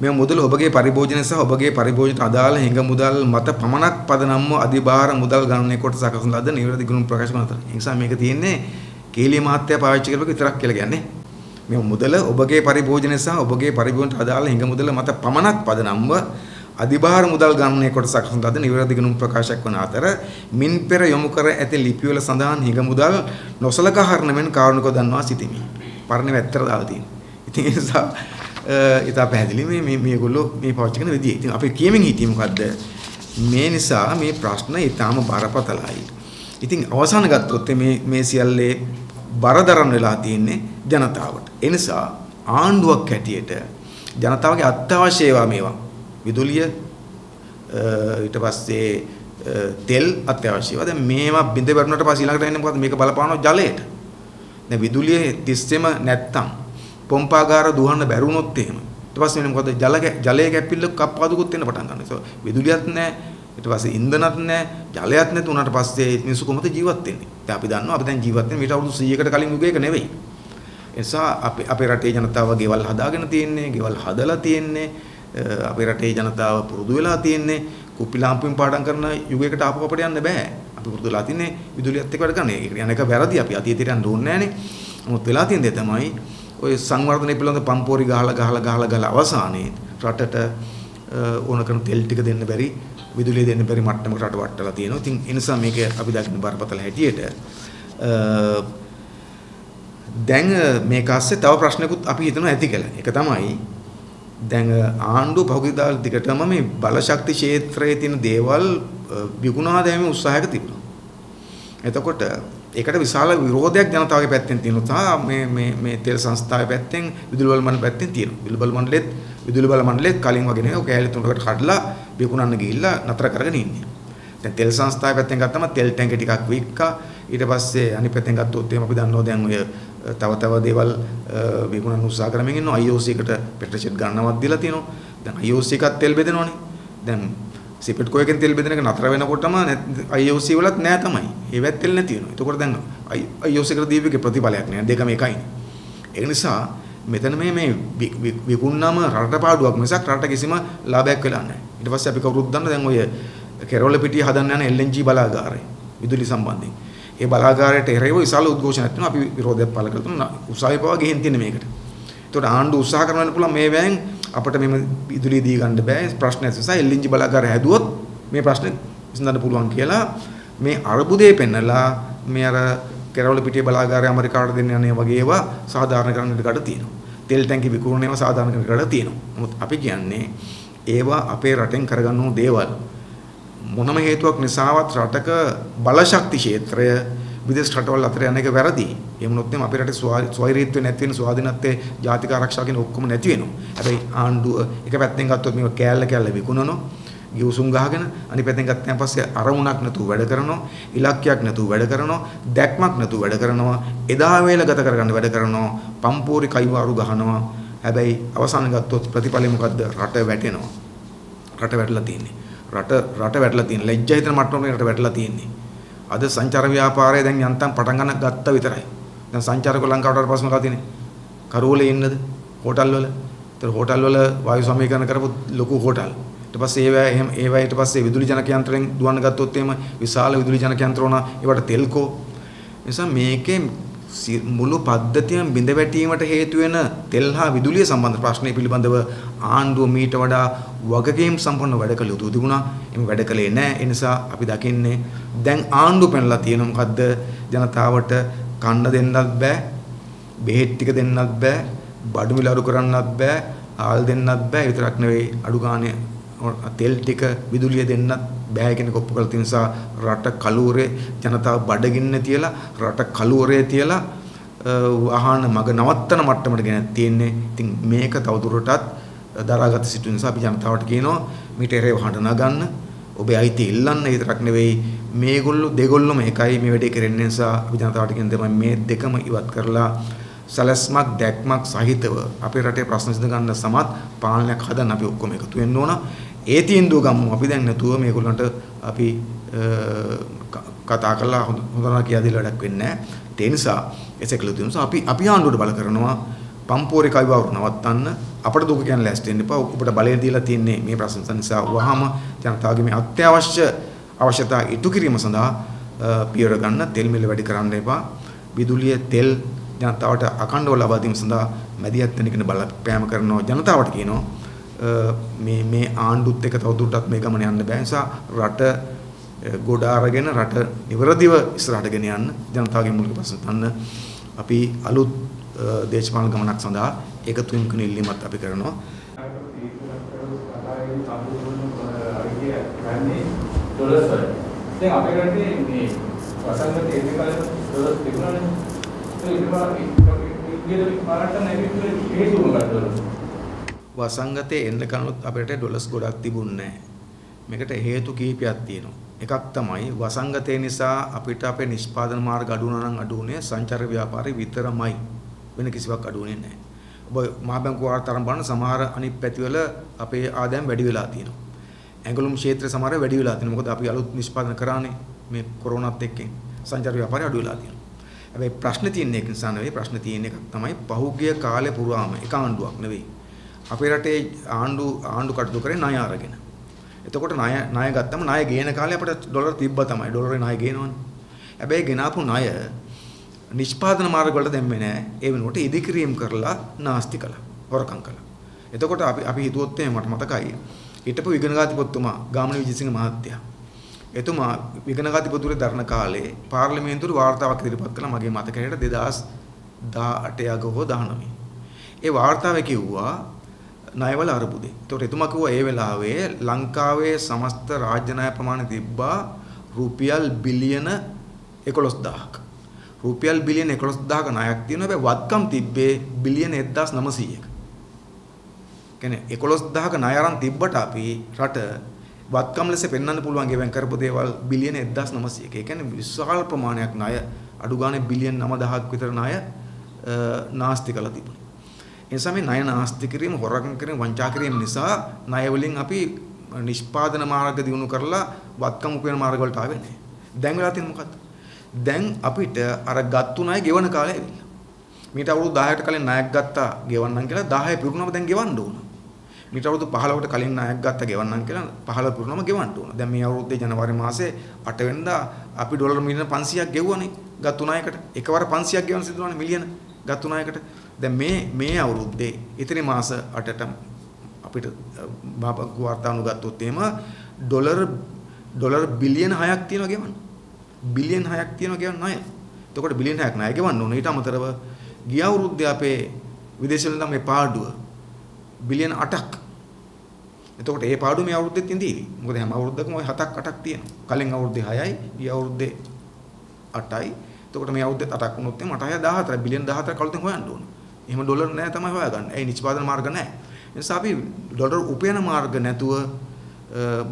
මේ මුදල ඔබගේ පරිභෝජන සහ ඔබගේ පරිභෝජනට අදාළ හිඟ මුදල් මත පමණක් පදනම්ව අධිභාර මුදල් ගණනය කොට සකසන ලද නිවැරදි ගුණ ප්‍රකාශ කරන අතර. ඒ නිසා මේක තියෙන්නේ කේලිය මහත්තයා පාවිච්චි කරපු විතරක් කියලා කියන්නේ. මේ මුදල ඔබගේ පරිභෝජන සහ ඔබගේ පරිභෝජනට අදාළ හිඟ මුදල මත පමණක් පදනම්ව අධිභාර මුදල් ගණනය කොට සකසන ලද නිවැරදි ගුණ ප්‍රකාශයක් වන අතර මින් පෙර යොමු කර ඇති ලිපිවල සඳහන් හිඟ මුදල් නොසලකා හරින මෙන් කාරණක දන්වා සිටිමි. පරණේ වැත්තට දාලා තියෙනවා. ඉතින් ඒ නිසා ඉතා පැහැදිලි මේගොල්ලෝ මේ පාවිච්චි කරන විදිය. ඉතින් අපි කියමින් හිටියේ මොකද්ද? මේ නිසා මේ ප්‍රශ්න ඊටාම බරපතලයි. ඉතින් අවසාන ගත්තොත් මේ සියල්ලේ බරදරන වෙලා තියෙන්නේ ජනතාවට. ඒ නිසා ආණ්ඩුවක් හැටියට ජනතාවගේ අත්‍යවශ්‍ය ඒවා මේවා විදුලිය ඊට පස්සේ තෙල් අත්‍යවශ්‍යවා. දැන් මේවා බිඳ වැටුණාට පස්සේ ඊළඟට එන්නේ මොකද්ද? මේක බලපානවා ජලයට. දැන් විදුලියේ තිස්සෙම නැත්තම් පොම්පාගාර දුවන්න බැරුණොත් එහෙම ඊට පස්සේ වෙන්නේ මොකද්ද? ජලයේ කැපිල්ල කප්පාදුකුත් වෙන්න පටන් ගන්නවා. ඒක විදුලියත් නැහැ. ඊට පස්සේ ඉන්ධනත් නැහැ. ජලයත් නැති වුණාට පස්සේ මිනිස්සු කොහොමද ජීවත් වෙන්නේ? දැන් අපි දන්නවා අපි දැන් ජීවත් වෙන්නේ මීට අවුරුදු 100කට කලින් යුගයක නෙවෙයි. ඒ නිසා අපේ රටේ ජනතාව ගෙවල් හදාගෙන තියෙන්නේ, ගෙවල් හදලා තියෙන්නේ, අපේ රටේ ජනතාව පුරුදු වෙලා තියෙන්නේ කුප්පි ලාම්පුවෙන් පාඩම් කරන යුගයකට ආපහු අපිට යන්න බෑ. අපි පුරුදු වෙලා තින්නේ විදුලියත් එක්ක වැඩ කරන. ඒක යන එක වැරදි. අපි අතීතයට යන්න ඕනේ නෑනේ. නමුත් වෙලා තියෙන දේ තමයි ඔය සංවර්ධනය පිළිබඳ පම්පෝරි ගහලා අවසානයේ රටට ඕන කරන තෙල් ටික දෙන්න බැරි, විදුලිය දෙන්න බැරි මට්ටමකට රට වටලා තියෙනවා. ඉතින් ඒ නිසා මේක අපි දකින්න බරපතල හැටියට දැන් මේක ASCII තව ප්‍රශ්නකුත් අපි හිතනවා ඇති කියලා. ඒක තමයි දැන් ආණ්ඩුව පහුගිය දාල් දිගටම මේ බලශක්ති ක්ෂේත්‍රයේ තියෙන දේවල් විකුණා දැමීමේ උත්සාහයක තිබුණා. එතකොට ඒකට විශාල විරෝධයක් ජනතාවගේ පැත්තෙන් තියෙනවා. මේ තෙල් සංස්ථාවේ පැත්තෙන් විදුලි බල මණ්ඩල පැත්තෙන් තියෙනවා. විදුලි බල මණ්ඩලෙත් කලින් වගේ නෙවෙයි. කෑලි තුනකට කඩලා විකුණන්න ගිහිල්ලා නතර කරගෙන ඉන්නේ. දැන් තෙල් සංස්ථාවේ පැත්තෙන් ගත්තම තෙල් ටැංකිය ටිකක් වික්කා. ඊට පස්සේ අනිත් පැත්තෙන් ගත්තොත් එහෙම අපි දන්නවා දැන් ඔය තව දේවල් විකුණන්න උත්සාහ කරමින් ඉන්නවා. IOC එකට පෙට්‍රෝෂෙට් ගන්නවත් දීලා තියෙනවා. දැන් IOC එකත් තෙල් බෙදනවනේ. දැන් සිපෙට්කෝ එකෙන් තෙල් බෙදන එක නතර වෙනකොටම IOC වලත් නෑ තමයි. ඒවත් තෙල් නැති වෙනවා. එතකොට දැන් IOC එකට දීපේකේ ප්‍රතිඵලයක් නෑ. දෙකම එකයි. ඒ නිසා මෙතන මේ විකුණනම රට පාඩුවක් මිසක් රට කිසිම ලාභයක් වෙලා නැහැ. ඊට පස්සේ අපි කවුරුත් දන්න දැන් ඔය කෙරවල පිටිය හදන්න යන LNG බලාගාරය විදුලි සම්බන්ධයෙන්. ඒ බලාගාරයට එරෙහිව විශාල උද්ඝෝෂණයක් තියෙනවා. අපි විරෝධයක් පළ කරලා තුන උසාවි පවා ගෙහින් තියෙන මේකට. ඒතකොට ආණ්ඩුව උත්සාහ කරන්න පුළුවන් මේ වැයෙන් අපිට මෙම විදුලිය දී ගන්න බෑ. ප්‍රශ්නයක් නිසා LNG බලාගාරය හැදුවොත් මේ ප්‍රශ්නේ විසඳන්න පුළුවන් කියලා මේ අර්බුදේ පෙන්නලා මේ අර කෙරවල පිටිය බලාගාරය ඇමරිකාවට දෙන්න යන්නේ වගේ ඒවා සාධාරණ කරන්න ඉඩ තියෙනවා. තෙල් ටැංකි විකුණන ඒවා සාධාරණ කරන්න ඉඩ තියෙනවා. නමුත් අපි කියන්නේ ඒවා අපේ රටෙන් කරගන්න ඕන දේවල්. මොනම හේතුවක් නිසාවත් රටක බලශක්ති ක්ෂේත්‍රය විදේශ රටවල් අතර යන එක වැරදි. එහෙම වුණොත් එම් අපේ රටේ ස්වෛරීත්වය නැති වෙන ස්වාධීනත්වයේ ජාතික ආරක්ෂාව කියන ඔක්කොම නැති වෙනවා. හැබැයි ආණ්ඩුව එක පැත්තෙන් ගත්තොත් මේක කෑල්ල විකුණනවා. ගිවිසුම් ගහගෙන අනිත් පැත්තෙන් ගත්තාන් පස්සේ අරමුණක් නැතුව වැඩ කරනවා, ඉලක්කයක් නැතුව වැඩ කරනවා, දැක්මක් නැතුව වැඩ කරනවා, එදා වේල ගත කරගන්න වැඩ කරනවා, පම්පෝරි කයිවාරු ගහනවා. හැබැයි අවසාන ගත්තොත් ප්‍රතිඵලෙ මොකද්ද? රට වැටෙනවා. රට වැටලා තියෙන්නේ. රට වැටලා තියෙන ලැජ්ජා හිතන මට්ටමකට රට වැටලා තියෙන්නේ. අද සංචාර ව්‍යාපාරය දැන් යන්තම් පටන් ගන්න ගත්තා විතරයි. දැන් සංචාරක ලංකාවට පස්සේ මොකද තියෙන්නේ? කරෝලේ ඉන්නද? හෝටල් වල. ඒතර හෝටල් වල වායු සමීකරණ කරපු ලොකු හෝටල්. ඊට පස්සේ ඒවා ඊට පස්සේ විදුලි ජනක යන්ත්‍රයෙන් දුවන්න ගත්තොත් එහෙම විශාල විදුලි ජනක යන්ත්‍ර වුණා. ඒවට තෙල්කෝ. නිසා මේකේ මුළු පද්ධතියම බිඳ වැටීමට හේතු වෙන තෙල් හා විදුලිය සම්බන්ධ ප්‍රශ්න පිළිබඳව ආණ්ඩුව මීට වඩා වගකීම් සම්පන්න වැඩ කළ යුතු තිබුණා. එimhe වැඩ කළේ නැහැ. ඒ නිසා අපි දකින්නේ දැන් ආණ්ඩුව පෙන්ලා තියෙන මොකද්ද? ජනතාවට කන්න දෙන්නත් බෑ, බෙහෙත් ටික දෙන්නත් බෑ, බඩු මිල අඩු කරන්නත් බෑ, ආල් දෙන්නත් බෑ. විතරක් නෙවෙයි අඩු ගානේ තෙල් ටික විදුලිය දෙන්නත් බෑ කියන කොප්පු කරලා තියෙන නිසා රට කලුවරේ ජනතාව බඩගින්න තියලා රට කලුවරේ තියලා වාහන මග නවත්තන මට්ටමට ගෙන තියෙන්නේ. ඉතින් මේක තවදුරටත් දරාගත සිටු නිසා අපි ජනතාවට කියනවා මීට එරේ වහඬ නගන්න, ඔබේ අයිති ඉල්ලන්න. විතරක් නෙවෙයි මේගොල්ලෝ දෙගොල්ලොම එකයි මේ වැඩේ කරන්නේ. නිසා අපි ජනතාවට කියන දේ මේ දෙකම ඉවත් කරලා සලස්මක් දැක්මක් සහිතව අපේ රටේ ප්‍රශ්න විසඳ ගන්න සමත් පාලනයක් හදන්න අපි ඔක්කොම එකතු වෙන්න ඕන. ඒ තීන්දුව ගමු. අපි දැන් නැතුව මේගොල්ලන්ට අපි කතා කරලා හොඳනවා කියලා දෙල වැඩක් වෙන්නේ නැහැ. ඒ නිසා එසේකලු තියෙනවා. අපි ආණ්ඩුවට බල කරනවා පම්පෝරේ කයිවවරු නවත්තන්න. අපිට දුක කියන ලෑස්ති වෙන්න එපා. ඔබට බලය දීලා තියෙන්නේ මේ ප්‍රශ්න නිසා වහම ජනතාවගේ මේ අත්‍යවශ්‍ය අවශ්‍යතා ඉටු කිරීම සඳහා පියවර ගන්න. තෙල් මිල වැඩි කරන්න එපා. විදුලිය තෙල් ජනතාවට අඛණ්ඩව ලබා දීම සඳහා මැදිහත් වෙන කෙනෙක් බලපෑම කරනවා. ජනතාවට කියනවා මේ ආණ්ඩුත් එක්ක තවදුරටත් මේ ගමන යන්න බෑ. නිසා රට ගොඩ අරගෙන රට නිවරදිව ඉස්සරහට ගෙන යන්න ජනතාවගේ මූලික ප්‍රශ්න තන්න අපි අලුත් දේශපාලන ගමනක් සඳහා එකතු වෙන ඉල්ලීමක් අපි කරනවා. ගන්නේ ඩොලර්ස් වල. දැන් අපේ රටේ මේ වසංගතයේ ඒ කාලේ ඩොලර්ස් තිබුණානේ. වසංගතයේ එන්න කනොත් අපිට ඩොලර්ස් ගොඩක් තිබුණේ නැහැ. මේකට හේතු කීපයක් තියෙනවා. එකක් තමයි වසංගතය නිසා අපිට අපේ නිෂ්පාදන මාර්ග අඩු වුණා නම් අඩු වුණේ සංචාර ව්‍යාපාරේ විතරමයි. වෙන කිසිවක් අඩු වෙන්නේ නැහැ. ඔබ මහ බැංකුව වාර්තාරම් බලන සමහර අනිත් පැතිවල අපේ ආදායම් වැඩි වෙලා තියෙනවා. ඇඟලුම් ක්ෂේත්‍රය සමහර වැඩි වෙලා තියෙනවා. මොකද අපි අලුත් නිෂ්පාදන කරානේ මේ කොරෝනාත් එක්කෙන්. සංචාර ව්‍යාපාරය අඩු වෙලා තියෙනවා. හැබැයි ප්‍රශ්නේ තියෙන එක නිසා නෙවෙයි ප්‍රශ්නේ තියෙන එකක් තමයි පහුගිය කාලේ පුරාම එක ආණ්ඩුවක් නෙවෙයි. අපේ රටේ ආණ්ඩු කටයුතු කරේ ණය අරගෙන. එතකොට ණය ගත්තම ණය ගේන කාලේ අපිට ඩොලර් තිබ්බා තමයි. ඩොලරේ ණය ගේනවනේ. හැබැයි ගෙනාපු ණය නිෂ්පාදන මාර්ග වලට දැම්මේ නැහැ. ඒ වෙනුවට ඉදිකිරීම කරලා නාස්ති කළා. හොරකම් කළා. එතකොට අපි හිතුවොත් මට මතකයි. හිටපු විගණකාධිපතිතුමා ගාමිණී විජේසිංහ මහත්තයා. එතුමා විගණකාධිපතිවරු දරන කාලේ පාර්ලිමේන්තුවේ වාර්තාවක් ඉදිරිපත් කළා මගේ මතකයට 2018 අගෝ 19. ඒ වාර්තාවේ කිව්වා ණයවල අරබුදේ. ඒතකොට එතුමා කිව්වා ඒ වෙලාවේ ලංකාවේ සමස්ත රාජ්‍ය ණය ප්‍රමාණය තිබ්බා රුපියල් බිලියන 11000ක්. රුපියල් බිලියන 11000ක ණයක් තියෙනවා. හැබැයි වත්කම් තිබ්බේ බිලියන 1900ක. කියන්නේ 11000ක ණය අරන් තිබ්බට අපි රට වත්කම් ලෙස පෙන්වන්න පුළුවන් ගෙවම් කරපු දේවල් බිලියන 1900ක. ඒ කියන්නේ විශාල ප්‍රමාණයක් ණය අඩු ගානේ බිලියන 9000ක් විතර ණය නාස්ති කළා තිබුණා. ඒ නිසා මේ ණය නාස්ති කිරීම, හොරකම් කිරීම, වංචා කිරීම නිසා ණය වලින් අපි නිෂ්පාදන මාර්ග දියුණු කරලා වත්කම් උපයන මාර්ග වලට ආවේ නැහැ. දැන් වෙලා තියෙන්නේ මොකද්ද? දැන් අපිට අර ගත්තු ණය ගෙවන කාලය ඇවිල්ලා. මීට අවුරුදු 10කට කලින් ණයක් ගත්තා ගෙවන්නම් කියලා 10 පිරුණම දැන් ගෙවන්න ඕන. මීට අවුරුදු 15කට කලින් ණයක් ගත්තා ගෙවන්නම් කියලා 15 පිරුණම ගෙවන්න ඕන. දැන් මේ අවුරුද්දේ ජනවාරි මාසේ 8 වෙනිදා අපි ඩොලර් මිලියන 500ක් ගෙවුවනේ ගත්තු ණයකට. එකවර 500ක් ගෙවන්න සිදු වුණානේ මිලියන ගත්තු ණයකට. දැන් මේ අවුරුද්දේ ඉතිරි මාස 8ට අපිට බාබකු වාර්තාවු ගත්තොත් එහෙම ඩොලර් බිලියන 6ක් තියෙනවා ගෙවන්න. බිලියන 6ක් තියෙනවා ගෙවන්න ණය. එතකොට බිලියන 6ක් ණය ගෙවන්න ඕන. ඊට අමතරව ගිය අවුරුද්දේ අපේ විදේශ වලින් මේ පාඩුව බිලියන 8ක්. එතකොට මේ පාඩුව මේ අවුරුද්දෙත් ඉඳීවි. මොකද හැම අවුරුද්දකම ওই 7ක් 8ක් තියෙනවා. කලින් අවුරුද්දේ 6යි, ගිය අවුරුද්දේ 8යි. එතකොට මේ අවුරුද්දේත් 8ක් වුණොත් එහම 8යි 14යි බිලියන 14ක් කලින් හොයන්න ඕන. එහෙම ඩොලර් නැහැ තමයි හොයාගන්නේ. ඒ නිෂ්පාදන මාර්ග නැහැ. ඒ නිසා අපි ඩොලර් උපයන මාර්ග නැතුව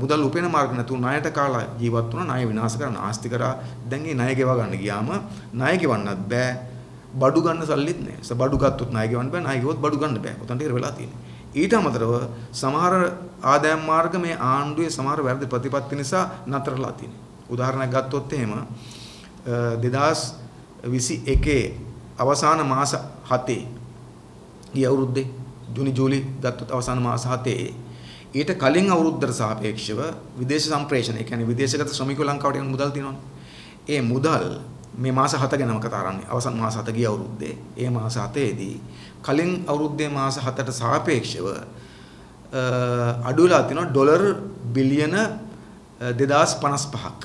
මුදල් උපයන මාර්ග නැතුව ණයට කාලා ජීවත් වුණා. ණය විනාශ කරන ආස්ති කරා. දැන් මේ ණය ගෙවා ගන්න ගියාම ණය ගෙවන්නත් බෑ. බඩු ගන්න සල්ලිත් නැහැ. බඩු ගත්තොත් ණය ගෙවන්න බෑ. ණය ගෙවුවොත් බඩු ගන්න බෑ. උතන්ට ඉර වෙලා තියෙන්නේ. ඊට අමතරව සමහර ආදායම් මාර්ග මේ ආණ්ඩුවේ සමහර වැරදි ප්‍රතිපත්ති නිසා නතරලා තියෙනවා. උදාහරණයක් ගත්තොත් එහෙම 2021 අවසාන මාස 7 ඊ අවුරුද්දේ ජූනි ජූලි ගත්තොත් අවසාන මාස 7 ඊට කලින් අවුරුද්දට සාපේක්ෂව විදේශ සම්ප්‍රේෂණ, ඒ කියන්නේ විදේශගත ශ්‍රමිකයෝ ලංකාවට යන මුදල් තියෙනවනේ. ඒ මුදල් මේ මාස 7 ගැනම කතා කරන්නේ. අවසන් මාස 7 ගිය අවුරුද්දේ ඒ මාස 7ේදී කලින් අවුරුද්දේ මාස 7ට සාපේක්ෂව අඩු වෙලා තියෙනවා ඩොලර් බිලියන 2055ක්.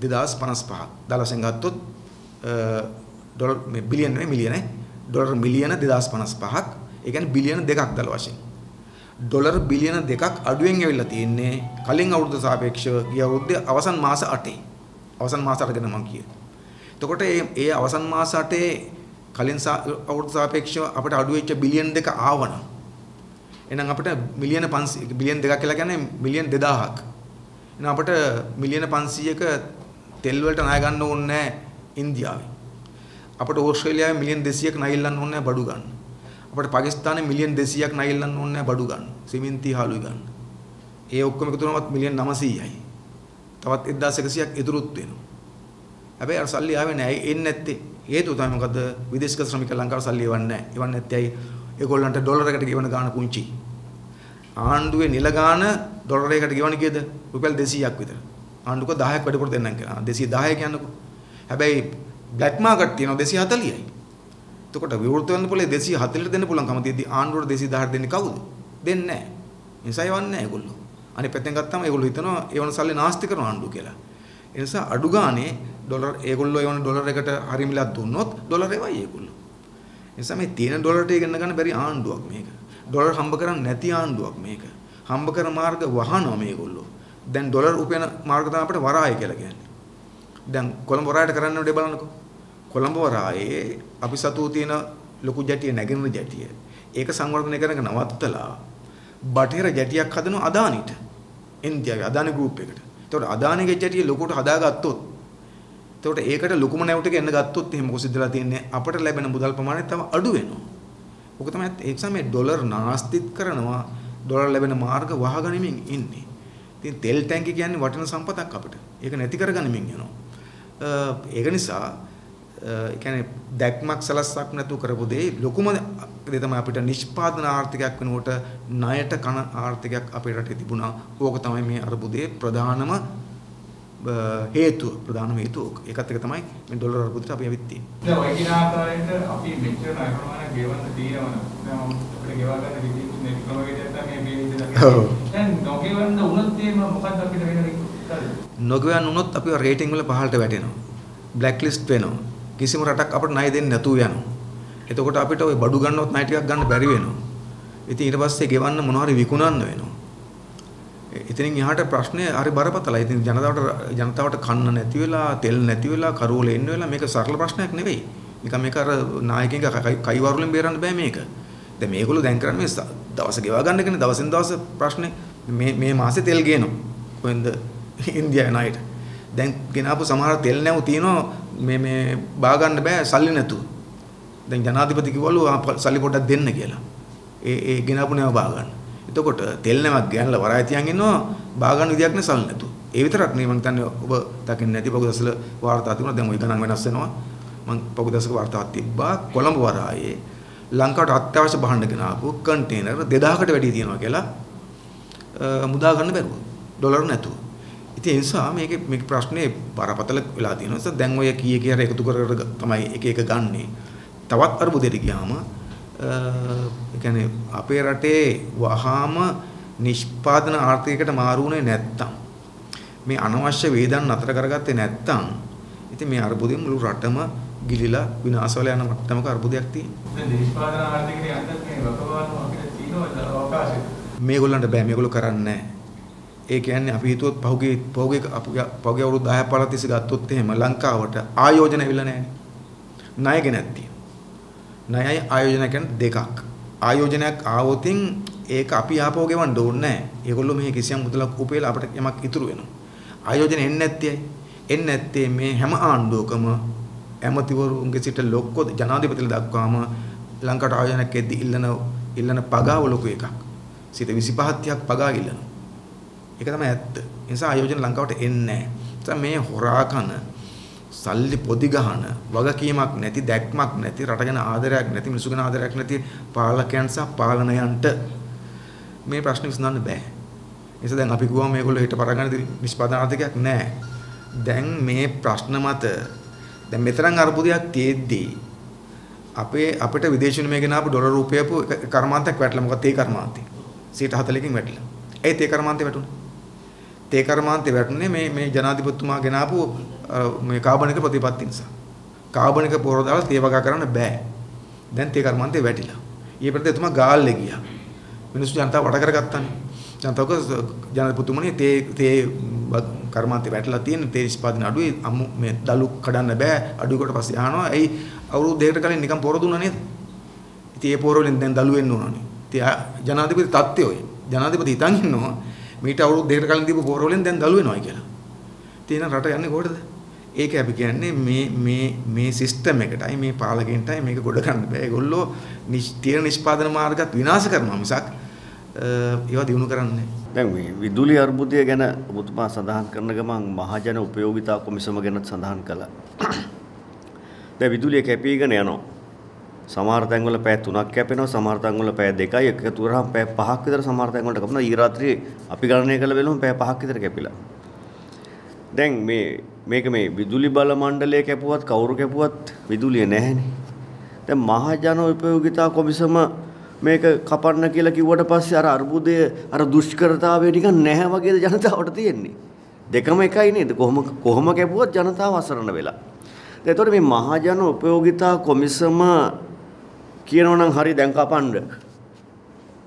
2055ක්. දලසෙන් ගත්තොත් ඩොලර් මේ බිලියන නෙමෙයි මිලියන ඩොලර් මිලියන 2055ක්. ඒ කියන්නේ බිලියන 2ක් දල වශයෙන්. ඩොලර් බිලියන 2ක් අඩුවෙන් ඇවිල්ලා තියෙන්නේ කලින් අවුරුද්දට සාපේක්ෂව ගිය අවුරුද්දේ අවසන් මාස 8. අවසන් මාස 8 ගැන මම කියනවා. එතකොට ඒ අවසන් මාස 8 කලින් අවුරුද්ද සාපේක්ෂව අපිට අඩු වෙච්ච බිලියන 2 ආවනම් එහෙනම් අපිට මිලියන 500 බිලියන 2ක් කියලා කියන්නේ මිලියන 2000ක්. එහෙනම් අපිට මිලියන 500ක තෙල් වලට ණය ගන්න ඕනේ නැහැ ඉන්දියාවේ. අපිට ඕස්ට්‍රේලියාවේ මිලියන 200ක් ණය ඉල්ලන්න ඕනේ නැහැ බඩු ගන්න. අපිට පාකිස්තානයේ මිලියන 200ක් ණය ඉල්ලන්න ඕනේ නැහැ බඩු ගන්න. සිමෙන්ති හාලුයි ගන්න. ඒ ඔක්කොම එකතු වුණාම මිලියන 900යි. තවත් 1100ක් ඉතුරුත් වෙනවා. හැබැයි අර සල්ලි ආවේ නැහැ. එන්නේ නැත්තේ. හේතුව තමයි මොකද? විදේශික ශ්‍රමික ලංකාවට සල්ලි එවන්නේ නැහැ. එවන්නේ නැත්තේ ඇයි? ඒගොල්ලන්ට ඩොලරයකට ගෙවන ගාණ පුංචි. ආණ්ඩුවේ නිල ගාණ ඩොලරයකට ගෙවන කීයද? රුපියල් 200ක් විතර. ආණ්ඩුවක 10ක් වැඩිපුර දෙන්නම් කියලා. 210 කියන්නකෝ. හැබැයි බ්ලැක් මාකට් තියෙනවා 240යි. එතකොට විවෘත වෙන්න පුළුවන් 240ට දෙන්න පුළුවන් කම තියෙද්දි ආණ්ඩුවට 210ට දෙන්නේ කවුද? දෙන්නේ නැහැ. නිසා යවන්නේ නැහැ ඒගොල්ලෝ. අනිත් පැත්තෙන් ගත්තාම ඒගොල්ලෝ හිතනවා ඒවන සල්ලි නාස්ති කරන ආණ්ඩුව කියලා. ඒ නිසා අඩු ගානේ ඩොලර් ඒගොල්ලෝ ඒවන ඩොලර් එකට හරි මිලක් දුන්නොත් ඩොලර් එවයි ඒගොල්ලෝ. ඒ නිසා මේ තියෙන ඩොලරට ඉගෙන ගන්න බැරි ආණ්ඩුවක් මේක. ඩොලර් හම්බ කරන්නේ නැති ආණ්ඩුවක් මේක. හම්බ කරන මාර්ග වහනවා මේගොල්ලෝ. දැන් ඩොලර් උපයන මාර්ග තමයි අපිට වරාය කියලා කියන්නේ. දැන් කොළඹ වරායට කරන්න ඕනේ බලන්නකෝ. කොළඹ වරායේ අපි සතුව තියෙන ලොකු ජැටිය නැගෙනහිර ජැටිය. ඒක සංවර්ධනය කරගෙන නවත්තලා බටහිර ජැටියක් හදනවා අදානිට. ඉන්දියාවේ අදානි ගෲප් එකට. ඒතකොට අදානිගේ ජැටිය ලොකුට හදාගත්තොත් එතකොට ඒකට ලොකුම නැවුටක එන්න ගත්තොත් එහෙම මොකද සිද්ධලා තියෙන්නේ අපට ලැබෙන මුදල් ප්‍රමාණය තව අඩු වෙනවා. ඔක තමයි ඒ නිසා මේ ඩොලර් නාස්තිත් කරනවා ඩොලර් ලැබෙන මාර්ග වහගනිමින් ඉන්නේ. ඉතින් තෙල් ටැංකි කියන්නේ වටින සම්පතක් අපිට. ඒක නැති කරගනිමින් යනවා. ඒක නිසා ඒ කියන්නේ දැක්මක් සලස්සක් නැතුව කරපු දේ ලොකුම දේ තමයි අපිට නිෂ්පාදන ආර්ථිකයක් වෙනකොට ණයට කන ආර්ථිකයක් අපේ රටේ තිබුණා. ඕක තමයි මේ අරබුදේ ප්‍රධානම හේතුව. ඒකත් එක තමයි මේ ඩොලර් අරබුදට අපි ඇවිත් තියෙන්නේ. දැන් ඔය කියන ආකාරයට අපි මෙච්චර ණය ප්‍රමාණයක් ගෙවන්න තියෙනවා. දැන් අපිට ගෙවා ගන්න කිසි නෙට් ක්‍රමයකට තමයි මේ විදිහට. ඔව්. දැන් නොගෙවන්න උනොත් එහෙම මොකක්ද අපිට වෙන්නේ? නොගෙවන්න උනොත් අපි රේටින් වල පහළට වැටෙනවා. බ්ලැක් ලිස්ට් වෙනවා. කිසිම රටක් අපිට ණය දෙන්නේ නැතුව යනවා. එතකොට අපිට ওই බඩු ගන්නවත් ණය ටිකක් ගන්න බැරි වෙනවා. ඉතින් ඊට පස්සේ ගෙවන්න මොනවා හරි විකුණන්න වෙනවා. ඉතින් එහාට ප්‍රශ්නේ හරි බරපතලයි. ඉතින් ජනතාවට කන්න නැති වෙලා, තෙල් නැති වෙලා, කරෝල එන්න වෙලා මේක සරල ප්‍රශ්නයක් නෙවෙයි. නිකන් මේක අර නායකයන්ගේ කයිවරුලෙන් බේරන්න බෑ මේක. දැන් මේගොල්ලෝ දැන් කරන්නේ මේ දවස් ගෙවා ගන්න එකනේ. දවසින් දවස ප්‍රශ්නේ මේ මාසේ තෙල් ගේනවා. කොහෙන්ද? ඉන්දියාවේ ණයට. දැන් ගෙනාපු සමහර තෙල් නැවු තියෙනවා මේ බා ගන්න බෑ සල්ලි නැතුව. දැන් ජනාධිපති කිව්වලු සල්ලි පොඩ්ඩක් දෙන්න කියලා. ඒ ගෙනාපු නැව බා ගන්න. එතකොට තෙල් නැවක් ගෑනලා වරාය තියන් ඉන්නවා බා ගන්න විදියක් නෑ සල්ලි නැතුව. ඒ විතරක් නෙවෙයි මම හිතන්නේ ඔබ දකින්නේ නැති පොකුදසල වාර්තා තිබුණා. දැන් ওই ගණන් වෙනස් වෙනවා. මම පොකුදසක වාර්තාවක් තිබ්බා කොළඹ වරායේ ලංකාවට අත්‍යවශ්‍ය භාණ්ඩ ගෙනාපු කන්ටේනර් 2000කට වැඩි තියෙනවා කියලා මුදා ගන්න බැරුව. ඩොලර් නැතුව. ඉතින් ඒ නිසා මේක ප්‍රශ්නේ බරපතල වෙලා තියෙනවා. ඒ නිසා දැන් ඔය කීයේ කියලා එකතු කර තමයි එක ගන්නෙ. තවත් අරුබුදෙට ගියාම ඒ කියන්නේ අපේ රටේ වහාම නිෂ්පාදන ආර්ථිකයකට මාරු වුණේ නැත්තම් මේ අනවශ්‍ය වේදන් නතර කරගත්තේ නැත්තම් ඉතින් මේ අරුබුදෙන් මුළු රටම ගිලිලා විනාශ වෙලා යන මට්ටමක අරුබුදයක් තියෙනවා. දැන් නිෂ්පාදන ආර්ථිකයේ අන්තත් මේ වකවානු අපිට තියෙනවා අවකාශය. මේගොල්ලන්ට බෑ මේගොල්ලෝ කරන්නේ නැහැ. ඒ කියන්නේ අපි හිතුවොත් පහුගිය අවුරුදු 10 15 තිස්සේ ගත්තොත් එහෙම ලංකාවට ආයෝජන ඇවිල්ලා නැහැ. ණය ගෙනත් තියෙනවා. ණයයි ආයෝජන කියන්නේ දෙකක්. ආයෝජනයක් ආවොතින් ඒක අපි ආපහු ගෙවන්න ඕනේ නැහැ. ඒගොල්ලෝ මේ කිසියම් මුදලක් උපයලා අපිට යමක් ඉතුරු වෙනවා. ආයෝජන එන්නේ නැත්තේ එන්නේ නැත්තේ මේ හැම ආණ්ඩුවකම ඇමතිවරුන්ගේ සිට ලොක්කො ජනාධිපතිලා දක්වාම ලංකාවට ආයෝජනයක් එද්දි ඉල්ලන පගාව ලොකු එකක්. සිට 25ක් පගා ඉල්ලනවා. ඒක තමයි ඇත්ත. ඒ නිසා ආයෝජන ලංකාවට එන්නේ නැහැ. මේ හොරා කන සල්ලි පොදි ගහන වගකීමක් නැති දැක්මක් නැති රට ගැන ආදරයක් නැති මිනිසු ගැන ආදරයක් නැති පාලකයන් සහ පාලනයන්ට මේ ප්‍රශ්න විසඳන්න බෑ. ඒ නිසා දැන් අපි කිව්වම මේගොල්ලෝ හිට පරගන්න නිෂ්පාදන ආර්ථිකයක් නැහැ. දැන් මේ ප්‍රශ්න මත දැන් මෙතරම් අර්බුදයක් තියෙද්දී අපිට විදේශ විනිමය ගෙනාපු ඩොලර් රුපියපු කර්මාන්තයක් වැටලා මොකද ඒ කර්මාන්තේ 40%කින් වැටිලා. ඒත් ඒ කර්මාන්තේ වැටුනේ. තේ කර්මාන්තේ වැටුනේ මේ ජනාධිපතිතුමා ගෙනාපු මේ කාබනික ප්‍රතිපත්ති නිසා. කාබනික පොර දාලා තේ වගා කරන්න බෑ. දැන් තේ කර්මාන්තේ වැටිලා. ඊයේ ප්‍රතිතුමා ගාල්ලේ ගියා. මිනිස්සු ජනතාව වට කරගත්තානේ. ජනතාවක ජනාධිපතිතුමනි තේ කර්මාන්තේ වැටලා තියෙන තේ නිෂ්පාදන අඩුයි අමු මේ දලු කඩන්න බෑ අඩුවකට පස්සේ අහනවා ඇයි අවුරුදු දෙකකට කලින් නිකන් පොර දුන්නා නේද? ඉතින් ඒ පොර වලින් දැන් දලු වෙන්න ඕනනේ. ඉතින් ජනාධිපති තත්ත්වය ඔය. ජනාධිපති හිතන් ඉන්නවා මීට අවුරුදු දෙකකට කලින් දීපු පොර වලින් දැන් දලු වෙනවා කියලා. ඉතින් රට යන්නේ කොහෙටද? ඒක අපි කියන්නේ මේ සිස්ටම් එකටයි මේ පාලකයන්ටයි මේක ගොඩ ගන්න බෑ. ඒගොල්ලෝ තියෙන නිෂ්පාදන මාර්ගات විනාශ කරනවා මිසක් ඒවා දිනු කරන්නේ. දැන් මේ විදුලි අර්බුදය ගැන ඔබතුමා සඳහන් කරන ගමන් මහජන උපයෝගිතා කොමිසම ගැන සඳහන් කළා. දැන් විදුලිය කැපීගෙන යනවා. සමහර තැන්වල පැය 3ක් කැපෙනවා, සමහර තැන්වල පැය 2යි, එකතු කරාම පැය 5ක් විතර සමහර තැන්වලට කපනවා. ඊ රාත්‍රියේ අපි ගණනය කළ වෙලම පැය 5ක් විතර කැපිලා. දැන් මේක මේ විදුලි බල මණ්ඩලය කැපුවත් කවුරු කැපුවත් විදුලිය නැහැනේ. දැන් මහජන උපයෝගිතා කොමිසම මේක කපන්න කියලා කිව්වට පස්සේ අර අර්බුදය අර දුෂ්කරතාවය නිකන් නැහැ වගේද ජනතාවට තියෙන්නේ. දෙකම එකයි නේද? කොහොම කැපුවත් ජනතාව අසරණ වෙලා. එතකොට මේ මහජන උපයෝගිතා කොමිසම කියනවා නම් හරි දැන් කපන්න.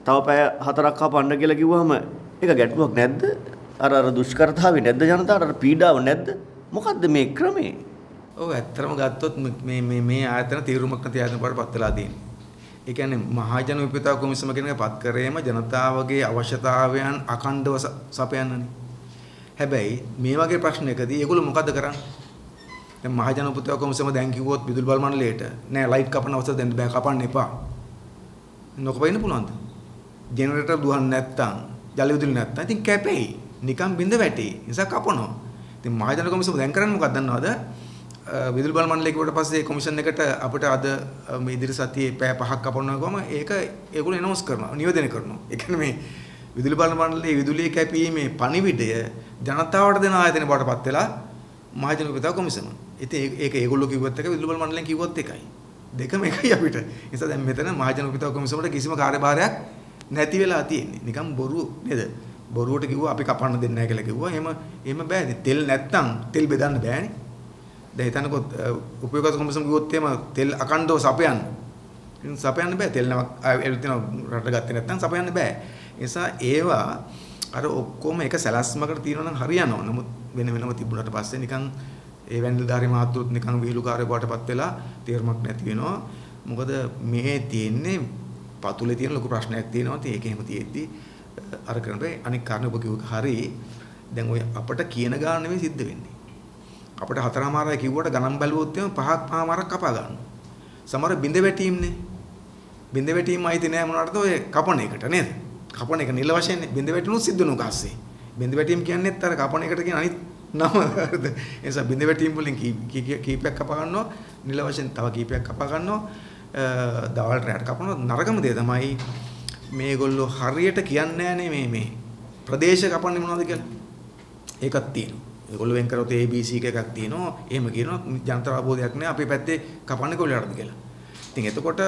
තව පැය 4ක් කපන්න කියලා කිව්වම ඒක ගැටලුවක් නැද්ද? අර දුෂ්කරතාවේ නැද්ද ජනතාවට අර පීඩාව නැද්ද? මොකද්ද මේ ක්‍රමේ? ඔව් ඇත්තටම ගත්තොත් මේ ආයතන තීරුමක් නැති ආයතන බවට පත් වෙලා තියෙනවා. ඒ කියන්නේ මහජන විපිතා කොමිසම කියන එක පත් කරේම ජනතාවගේ අවශ්‍යතාවයන් අඛණ්ඩව සපයන්නනේ. හැබැයි මේ වගේ ප්‍රශ්නයකදී ඒගොල්ලෝ මොකද කරන්නේ? දැන් මහජන විපිතා කොමිසම දැන් කිව්වොත් විදුලි බල මණ්ඩලයට නෑ ලයිට් කපන අවස්ථාව දෙන්න බෑ කපන්න එපා. නොකපින්න පුළුවන්ද? ජෙනරේටර් දුවන්නේ නැත්තම් ජල විදුලි නැත්තම් ඉතින් කැපෙයි. නිකන් බින්ද වැටේ. නිසා කපනවා. ඉතින් මහජන කොමිසම දැන් කරන්නේ මොකක්ද දන්නවද? විදුලි බල මණ්ඩලය කිව්වට පස්සේ කොමිෂන් එකට අපිට අද මේ ඉදිරි සතියේ පැය 5ක් කපනවා ගම ඒක ඒගොල්ලෝ එනවුන්ස් කරනවා නිවේදනය කරනවා. ඒ කියන්නේ මේ විදුලි බල මණ්ඩලයේ විදුලිය කැපීමේ පණිවිඩය ජනතාවට දෙන ආයතන බවටපත් වෙලා මහජන විපිතා කොමිසම. ඉතින් ඒක ඒගොල්ලෝ කිව්වත් එක විදුලි බල මණ්ඩලයෙන් කිව්වත් එකයි. දෙකම එකයි අපිට. ඒ නිසා දැන් මෙතන මහජන විපිතා කොමිසමට කිසිම කාර්යභාරයක් නැති වෙලා තියෙන්නේ. නිකන් බොරු නේද? බොරුවට කිව්වා අපි කපන්න දෙන්නේ නැහැ කියලා කිව්වා. එහෙම බෑ. තෙල් නැත්තම් තෙල් බෙදන්න බෑනේ. දැන් හිතන්නකො උපයෝගත කොමිසම කිව්වොත් එහෙම තෙල් අකණ්ඩව සපයන්න. ඉතින් සපයන්න බෑ. තෙල් නමක් එළු තියෙන රට ගත්තේ නැත්නම් සපයන්න බෑ. ඒ නිසා ඒවා අර ඔක්කොම එක සැලැස්මකට තියෙනවා නම් හරියනවා. නමුත් වෙන වෙනම තිබුණාට පස්සේ නිකන් ඒ වැන්දදාරි මහත්තුත් නිකන් විහිළුකාරයෙක් වටපත් වෙලා තීරමක් නැති වෙනවා. මොකද මේ තියෙන්නේ පතුලේ තියෙන ලොකු ප්‍රශ්නයක් තියෙනවා. ඉතින් ඒක එහෙම තියෙද්දි අර කරන බෑ. අනික් කාරණේ ඔබ කිව්වක හරි. දැන් ඔය අපට කියන ගාන නෙමෙයි සිද්ධ වෙන්නේ. අපිට 4මාරයි කිව්වට ගණන් බැලුවොත් එම 5මාරක් කපා ගන්නවා. සමහර බින්ද වැටීම්නේ. බින්ද වැටීම් අයිති නෑ මොනවටද ඔය කපන එකට නේද? කපන එක නිල වශයෙන් බින්ද වැටුණොත් සිද්ධ වෙනු කාස්සේ. බින්ද වැටීම් කියන්නේත් අර කපන එකට කියන අනිත් නම. ඒ නිසා බින්ද වැටීම් වලින් කීපයක් කපා ගන්නවා. නිල වශයෙන් තව කීපයක් කපා ගන්නවා. දවල්ට රැට කපනවා. නරකම දේ තමයි මේගොල්ලෝ හරියට කියන්නේ නෑනේ මේ ප්‍රදේශ කපන්නේ මොනවද කියලා. ඒකක් තියෙනවා. ඒගොල්ලෝ වෙන් කරොත් ABC එකක් තියෙනවා. එහෙම කියනවා ජනතා අවබෝධයක් නෑ අපේ පැත්තේ කපන්නේ කොල්ලටද කියලා. ඉතින් එතකොට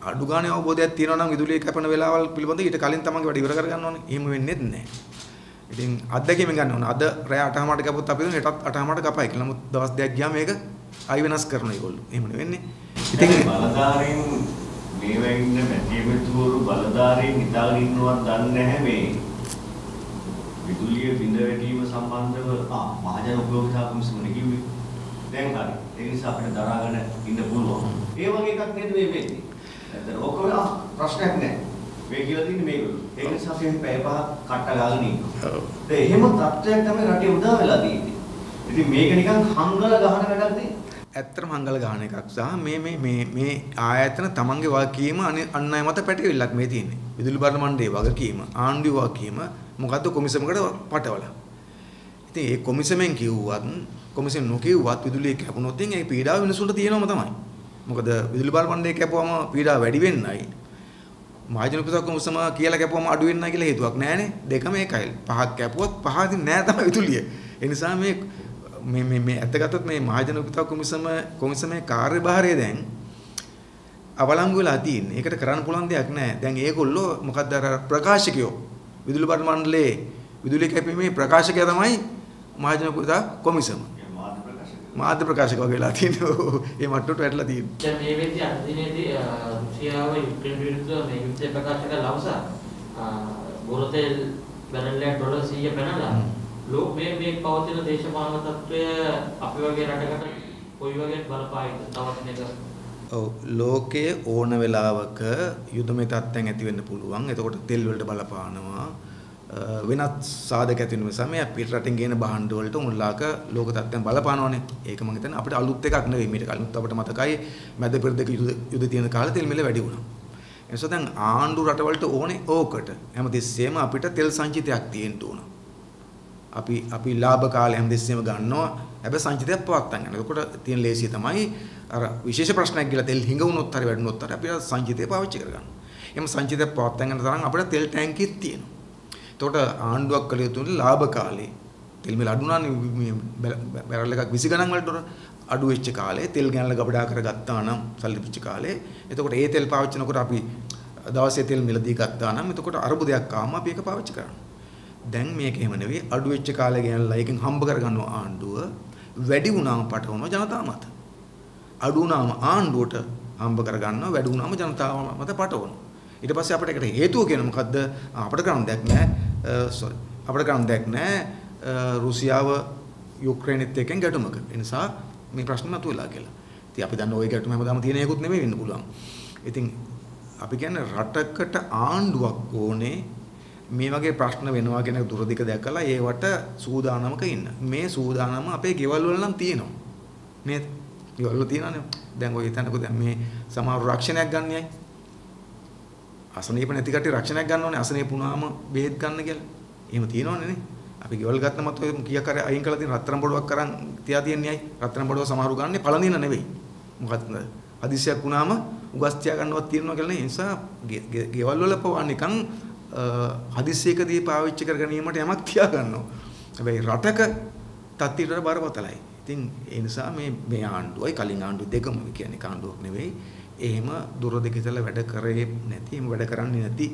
අඩු ගානේ අවබෝධයක් තියෙනවා නම් විදුලිය කැපෙන වෙලාවල් පිළිබඳව ඊට කලින් තමන්ගේ වැඩ ඉවර කරගන්න ඕනේ. එහෙම වෙන්නේ නැහැ. ඉතින් අත්දැකීම ගන්න ඕන. අද රෑ 8:00ට කැපුවොත් අපි දුන්නේ හෙටත් 8:00ට කපයි කියලා. නමුත් දවස් දෙකක් ගියාම මේක ආයි වෙනස් කරනවා ඒගොල්ලෝ. එහෙම නෙවෙන්නේ. ඉතින් බලධාරීන් මේවා ඉන්න මැතිවතුරු බලධාරීන් හිතාගෙන ඉන්නවත් දන්නේ නැහැ මේ විදුලිය බිඳ වැටීම සම්බන්ධව මහජන උපයෝගිතා කොමිසමනේ කිව්වේ. දැන් හරි. ඒ නිසා අපිට දරාගෙන ඉන්න පුළුවන්. ඒ වගේ එකක් නේද මේ වෙන්නේ. දැන් ඔක්කොම ප්‍රශ්නයක් නැහැ. මේ කියලා තියෙන්නේ මේගොල්ලෝ. ඒ නිසා අපි පැය පහක් කට්ට ගාගෙන ඉන්නවා. ඔව්. ඒ එහෙම තත්ත්වයක් තමයි රටේ උදා වෙලා තියෙන්නේ. ඉතින් මේක නිකන් හංගල ගහන වැඩක්ද? ඇත්තටම හංගල ගහන එකක් සහ මේ ආයතන තමන්ගේ වගකීම අන් අය මත පැටවිල්ලක් මේ තියෙන්නේ. විදුලි බල මණ්ඩලයේ වගකීම, ආණ්ඩුවේ වගකීම මොකද්ද කොමිසමකට පටවලා. ඉතින් ඒ කොමිසමෙන් කිව්වත් කොමිසම නොකියුවත් විදුලිය කැපුණොත් ඒ පීඩාව වෙනසුන්ට තියෙනවම තමයි. මොකද විදුලි බල මණ්ඩලයේ කැපුවම පීඩාව වැඩි වෙන්නයි. මහජන උපසක් කොමිසම කියලා කැපුවම අඩු වෙන්නයි කියලා හේතුවක් නැහැනේ. දෙකම එකයි. පහක් කැපුවොත් පහකින් නෑ තමයි විදුලිය. ඒ නිසා මේ ඇත්ත ගත්තොත් මේ මහජන උපසක් කොමිසමේ කාර්යභාරය දැන් අවලංගු වෙලා තියෙන්නේ. ඒකට කරන්න පුළුවන් දෙයක් නෑ. දැන් ඒගොල්ලෝ මොකද්ද අර ප්‍රකාශකයෝ විදුලි බල මණ්ඩලයේ විදුලි කැපීමේ ප්‍රකාශකයා තමයි මහජන උපසක් කොමිසම. මාධ්‍ය ප්‍රකාශක වගේ වෙලා තියෙනවා. ඒ මට්ටමට වැටලා තියෙනවා. දැන් මේ වෙද්දී අද දිනේදී රුසියාව යුක්‍රේන විරුද්ධව මේ යුද්ධය ප්‍රකාශ කළ ලවසා බොරතෙල් බැලන්ලයක් ඩොලර් 100 පැනලා මේ පවතින දේශපාලන තත්ත්වය අපි වගේ රටකට කොයි වගේ බලපායිද තවත් මේක? ඔව් ලෝකයේ ඕන වෙලාවක යුදමේ තත්ත්වයන් ඇති වෙන්න පුළුවන්. එතකොට තෙල් වලට බලපානවා. වෙනත් සාධක ඇති වෙන නිසා මේ පිට රටින් ගේන භාණ්ඩ වලට උන්ලාක ලෝක තත්ත්වයන් බලපානවනේ. ඒක මම හිතන්නේ අපිට අලුත් එකක් නෙවෙයි. මීට කලින් අපිට මතකයි මැද පෙරදිග යුද තියෙන කාලේ තෙල් මිල වැඩි වුණා. ඒ නිසා දැන් ආණ්ඩු රටවලට ඕනේ ඕකට. හැමතිස්සෙම අපිට තෙල් සංචිතයක් තියෙන්න ඕන. අපි ලාභ කාලේ හැමතිස්සෙම ගන්නවා. හැබැයි සංචිතයක් පවත්තන් ගන්න. එතකොට තියෙන ලේසිය තමයි අර විශේෂ ප්‍රශ්නයක් ගිහලා තෙල් හිඟ වුණොත් හරි වැඩුණොත් හරි අපි සංචිතය පාවිච්චි කරගන්න. එහෙනම් සංචිතයක් පවත්තන් ගන්න තරම් අපිට තෙල් ටැංකියක් තියෙනවා. එතකොට ආණ්ඩුවක් කළ යුතු ලාභ කාලේ තෙල් මිල අඩු වුණානේ බැරල් එකක් 20 ගණන් වලට අඩු වෙච්ච කාලේ තෙල් ගණන්ල ගබඩා කරගත්තා නම් සල්ලි පිච්ච කාලේ එතකොට ඒ තෙල් පාවිච්චි කරනකොට අපි දවසේ තෙල් මිල දී ගත්තා නම් එතකොට අරබුදයක් ආවම අපි ඒක පාවිච්චි කරනවා. දැන් මේක එහෙම නෙවෙයි අඩු වෙච්ච කාලේ ගණන්ලා එකෙන් හම්බ කරගන්නවා ආණ්ඩුව වැඩි වුණාම පටවනවා ජනතාව මත. අඩු වුණාම ආණ්ඩුවට හම්බ කරගන්නවා වැඩි වුණාම ජනතාව මත පටවනවා. ඊට පස්සේ අපිට ඒකට හේතුව කියන මොකද්ද අපිට කරන්න දෙයක් නැහැ. අපිට කරන්න දෙයක් නැහැ රුසියාව යුක්‍රේනෙත් එක්කෙන් ගැටුමක. ඒ නිසා මේ ප්‍රශ්නේ මතුවලා කියලා. ඉතින් අපි දන්න ওই ගැටුම හැමදාම තියෙන එකකුත් නෙමෙයි වෙන්න පුළුවන්. ඉතින් අපි කියන්නේ රටකට ආණ්ඩුවක් ඕනේ මේ වගේ ප්‍රශ්න වෙනවා කියන දුරදික දැකලා ඒවට සූදානමක ඉන්න. මේ සූදානම අපේ ගෙවල් වල නම් තියෙනවා. නේද? ගෙවල් වල තියෙනවානේ. දැන් ඔය හිතන්නකෝ දැන් මේ සමහර රක්ෂණයක් ගන්නයයි. අසනීප නැති කට්ටිය රක්ෂණයක් ගන්න ඕනේ. අසනීප වුණාම බෙහෙත් ගන්න කියලා. එහෙම තියෙනවනේ නේ. අපි ගෙවල් ගත්තමත් ඔය කීයක් හරි අයින් කරලා තියෙන රත්තරන් බඩුවක් කරන් තියා තියන්නේයි. රත්තරන් බඩුව සමහරු ගන්නේ පළඳින නෙවෙයි. මොකක්ද? හදිසියක් වුණාම උගස් තියා ගන්නවත් තියෙනවා කියලා නේ. ඒ නිසා ගෙවල් වල පවා නිකන් හදිසියකදී පාවිච්චි කර ගැනීමට යමක් තියා ගන්නවා. හැබැයි රටක තත්ත්වයට බරපතලයි. ඉතින් ඒ නිසා මේ ආණ්ඩුවයි කලින් ආණ්ඩුව දෙකම කියන්නේ ආණ්ඩුවක් නෙවෙයි. එහෙම දුරදිග ඉතල වැඩ කරේ නැති, එහෙම වැඩ කරන්නේ නැති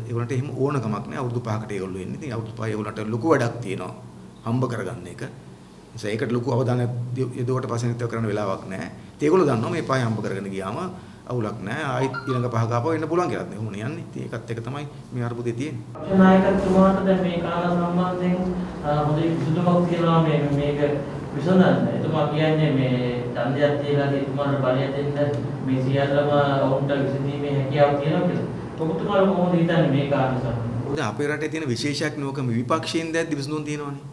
ඒවලට එහෙම ඕනකමක් නෑ. අවුරුදු 5කට ඒගොල්ලෝ එන්නේ. ඉතින් අවුරුදු 5 ඒගොල්ලන්ට ලොකු වැඩක් තියෙනවා. හම්බ කරගන්න එක. නිසා ඒකට ලොකු අවධානයක් යොදුවට පස්සේ නැත්නම් කරන්න වෙලාවක් නෑ. ඉතින් ඒගොල්ලෝ දන්නවා මේ 5 හම්බ කරගෙන ගියාම අවුලක් නෑ. ආයෙත් ඊළඟ 5 ගාපුවා වෙන්න පුළුවන් කියලා. එහෙම යන්නේ. ඉතින් ඒකත් එක තමයි මේ අරුබුදේ තියෙන්නේ. නායකතුමාට දැන් මේ කාල සම්බන්ධයෙන් හොඳ විසඳුමක් තියෙනවා මේක විසඳන්න. එතුමා කියන්නේ මේ ඡන්දයක් තියලා එතුමාට බලය දෙන්න මේ සියල්ලම වුන්ට විසඳීමේ හැකියාව තියෙනවා කියලා. ඔබතුමාලා කොහොමද හිතන්නේ මේ කාරණා සම්බන්ධව? දැන් අපේ රටේ තියෙන විශේෂයක් නෝකම විපක්ෂයෙන් දැද්දි විසඳුම් තියෙනවානේ.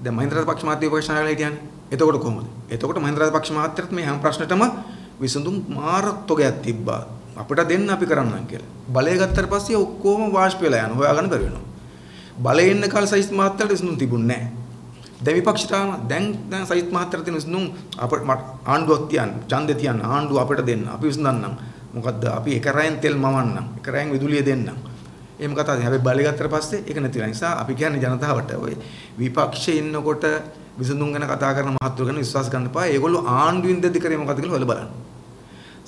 දැන් මහින්ද රාජපක්ෂ මහත්තයා ප්‍රශ්නාවලිය කියන්නේ. එතකොට කොහොමද? එතකොට මහින්ද රාජපක්ෂ මහත්තයාට මේ හැම ප්‍රශ්නෙටම විසඳුම් මාර තොගයක් තිබ්බා. අපිට දෙන්න අපි කරන්නම් කියලා. බලය ගත්තට පස්සේ ඔක්කොම වාෂ්ප වෙලා යනවා. හොයාගන්න බැරි වෙනවා. බලේ ඉන්න කාල සයිස් මහත්තයාට විසඳුම් තිබුණේ නැහැ. දැන් විපක්ෂතාවම දැන් සයිස් මහත්තයාට තියෙන විසඳුම් අපිට ආණ්ඩුවක් තියන්න, ඡන්දේ තියන්න, ආණ්ඩුව අපිට දෙන්න. අපි විසඳන්නම්. මොකද්ද? අපි එක රැයෙන් තෙල් මවන්නම්. එක රැයෙන් විදුලිය දෙන්නම්. එහෙම කතා තියෙනවා. හැබැයි බලය ගත්තට පස්සේ ඒක නැති වෙන නිසා අපි කියන්නේ ජනතාවට ඔය විපක්ෂයේ ඉන්නකොට විසඳුම් ගැන කතා කරන මහත්තුරු ගැන විශ්වාස ගන්න එපා. ඒගොල්ලෝ ආණ්ඩුවෙන් දෙද්දි කරේ මොකද්ද කියලා හොයලා බලන්න.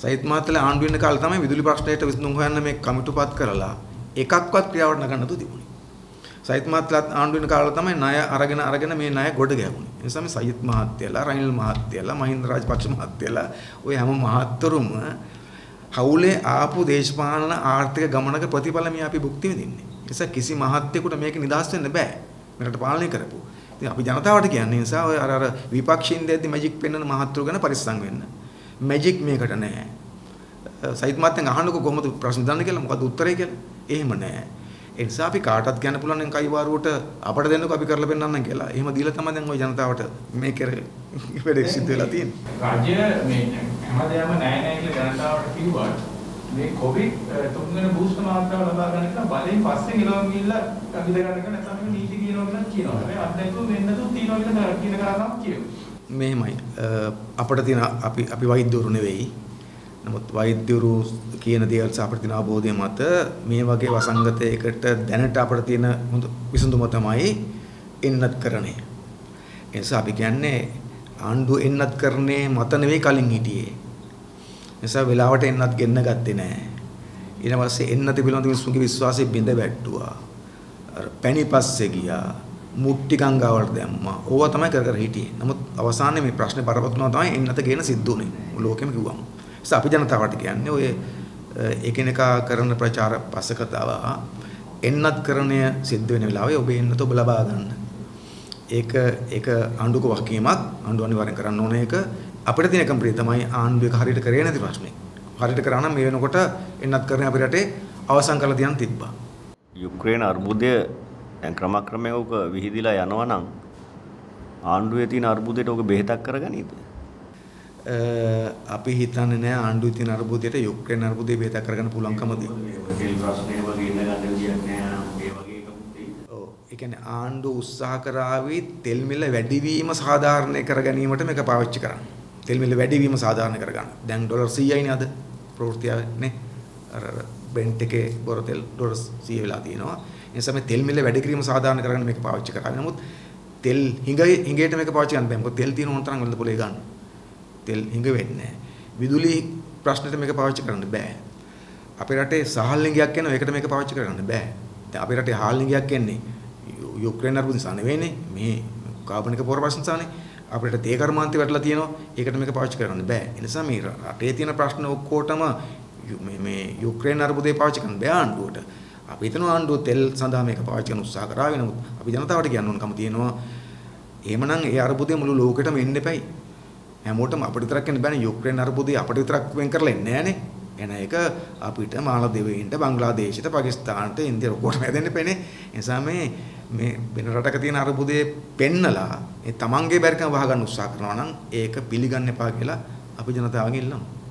සයිත් මහත්තයලා ආණ්ඩුවේ ඉන්න කාලේ තමයි විදුලි ප්‍රශ්නයට විසඳුම් හොයන්න මේ කමිටුපත් කරලා එකක්වත් ක්‍රියාවට නගන්න නැතුව තිබුණේ. සයිත් මහත්තයලා ආණ්ඩුවේ ඉන්න කාලේ තමයි ණය අරගෙන මේ ණය ගොඩ ගැහුනේ. ඒ නිසා මේ සයිත් මහත්තයලා, රනිල් මහත්තයලා, මහින්ද රාජපක්ෂ මහත්තයලා ඔය හැම මහත්තුරුම හවුලේ ආපු දේශපාලන ආර්ථික ගමනක ප්‍රතිඵල මේ අපි භුක්ති විඳින්නේ. ඒ නිසා කිසි මහත්යෙකුට මේක නිදහස් වෙන්න බෑ. මේකට පාලනය කරපො. ඉතින් අපි ජනතාවට කියන්නේ නිසා ඔය අර විපක්ෂින් දෙද්දි මැජික් පෙන්වන මහත්තුරු ගැන පරිස්සම් වෙන්න. මැජික් මේකට නෑ. සයිත් මහත්තයන් අහන්නකො කොහොමද ප්‍රශ්න දාන්න කියලා මොකද්ද උත්තරේ කියලා. එහෙම නෑ. ඒ නිසා අපි කාටවත් කියන්න පුළුවන් නම් කයිවාරුවට අපට දෙන්නකො අපි කරලා පෙන්නන්නම් කියලා. එහෙම දීලා තමයි දැන් ওই ජනතාවට මේ කරේ වැඩේ සිද්ධ වෙලා තියෙන්නේ. රාජ්‍ය මේ හැමදේම නෑ කියලා ජනතාවට කිව්වා. මේ කොවිඩ් තුන්වෙනි බූස්ටර් මාත්‍රාව ලබා ගන්න කියලා බලෙන් පස්සේ ගිලවම් ගිහිල්ලා අගිද ගන්නක නැත්නම් මේක නීති කියනවා කියලා කියනවා. හැබැයි අත්දැකීම් වෙන්නතු තියනවා කියලා කියන කරාම කියනවා. මෙහෙමයි. අපිට තියෙන අපි වෛද්‍යවරු නෙවෙයි. නමුත් වෛද්‍යවරු කියන දේවල් අපිට තියෙන අවබෝධය මත මේ වගේ වසංගතයකට දැනට අපිට තියෙන හොඳ විසඳුම තමයි එන්නත් කරන්නේ. ඒ නිසා අපි කියන්නේ ආණ්ඩුව එන්නත් කරන්නේ මත නෙවෙයි කලින් හිටියේ. නිසා වෙලාවට එන්නත් ගෙන්න ගත්තේ නැහැ. ඊට පස්සේ එන්නත් පිළිබඳ මිනිස්සුන්ගේ විශ්වාසය බිඳ වැට්ටුවා. අර පැණිපස්සේ ගියා. මුට්ටි ගංගාවලට දැම්මා. ඕවා තමයි කර හිටියේ. නමුත් අවසානයේ මේ ප්‍රශ්නේ බරපතලව තමයි එන්නත ගේන සිද්ධ උනේ. ලෝකෙම කිව්වම. නිසා අපි ජනතාවට කියන්නේ ඔය එකිනෙකා කරන ප්‍රචාර පස්සකතාව එන්නත්කරණය සිද්ධ වෙන වෙලාවේ ඔබ එන්නත ඔබ ලබා ගන්න. ඒක ආණ්ඩුවක වගකීමක්. ආණ්ඩුව අනිවාර්යෙන් කරන්න ඕන එක. අපිට තියෙන එකම ප්‍රේ තමයි ආණ්ඩුවක හරියට කරේ නැති ප්‍රශ්නේ. හරියට කරා නම් මේ වෙනකොට එන්නත්කරණය අපේ රටේ අවසන් කරලා තියන් තිබ්බා. යුක්‍රේන අර්බුදය දැන් ක්‍රමක්‍රමයෙන් ඔක විහිදිලා යනවා නම් ආණ්ඩුවේ තියෙන අර්බුදයට ඔක බෙහෙතක් කරගනීද? අපි හිතන්නේ නැහැ ආණ්ඩුවේ තියෙන අර්බුදයට යුක්‍රේන අර්බුදේ බෙහෙතක් කරගන්න පුළුවන්කමද? ඒ ප්‍රශ්නේ වගේ ඉන්න ගන්න විදියක් නෑ. ඒ වගේ එකකුත් ඔව්. ඒ කියන්නේ ආණ්ඩුව උත්සාහ කරાવી තෙල් මිල වැඩිවීම සාධාරණ කර ගැනීමට මේක පාවිච්චි කරන්නේ. තෙල් මිල වැඩිවීම සාධාරණ කරගන්න. දැන් ඩොලර් 100යිනේ අද ප්‍රවෘත්තිය නේ. අර බෙන්ට් එකේ බොරතෙල් ඩොලර් 100 වෙලා තියෙනවා. ඒ නිසා මේ තෙල් මිල වැඩි කිරීම සාධාරණ කරගන්න මේක පාවිච්චි කරා. නමුත් තෙල් හිඟේට මේක පාවිච්චි කරන්න බෑ. මොකද තෙල් තියෙන ඕන තරම් වෙළඳ පොලේ ගන්න. තෙල් හිඟ වෙන්නේ නැහැ. විදුලි ප්‍රශ්නෙට මේක පාවිච්චි කරන්න බෑ. අපේ රටේ සහල් ලිංගයක් එනවා ඒකට මේක පාවිච්චි කරන්න බෑ. දැන් අපේ රටේ හාල් ලිංගයක් එන්නේ යුක්‍රේන අර්බුද නිසා නෙවෙයිනේ. මේ කාබනික පොර ප්‍රශ්න නිසානේ. අපිට තේ කර්මාන්තය වැටලා තියෙනවා. ඒකට මේක පාවිච්චි කරන්න බෑ. ඒ නිසා මේ රටේ තියෙන ප්‍රශ්න ඔක්කොටම මේ යුක්‍රේන අර්බුදේ පාවිච්චි කරන්න බෑ ආණ්ඩුවට. අපි හිතනවා ආණ්ඩුව තෙල් සඳහා මේක පාවිච්චි කරන උත්සාහ කරා වෙනමුත් අපි ජනතාවට කියන්න ඕනකම තියෙනවා එහෙමනම් ඒ අර්බුදය මුළු ලෝකෙටම එන්න එපයි. හැමෝටම අපිට විතරක් එන්න බෑනේ. යුක්‍රේන අර්බුදය අපිට විතරක් වෙන් කරලා එන්නේ නෑනේ. එන එක අපිට මාලදීවයින්ට බංග්ලාදේශයට පාකිස්තානට ඉන්දියාවට කොටම හැදෙන්න එපෑනේ. ඒ නිසා මේ වෙන රටක තියෙන අර්බුදේ පෙන්නලා ඒ තමන්ගේ බැරිකම වහගන්න උත්සාහ කරනවා නම් ඒක පිළිගන්න එපා කියලා අපි ජනතාවගෙන් ඉල්ලනවා.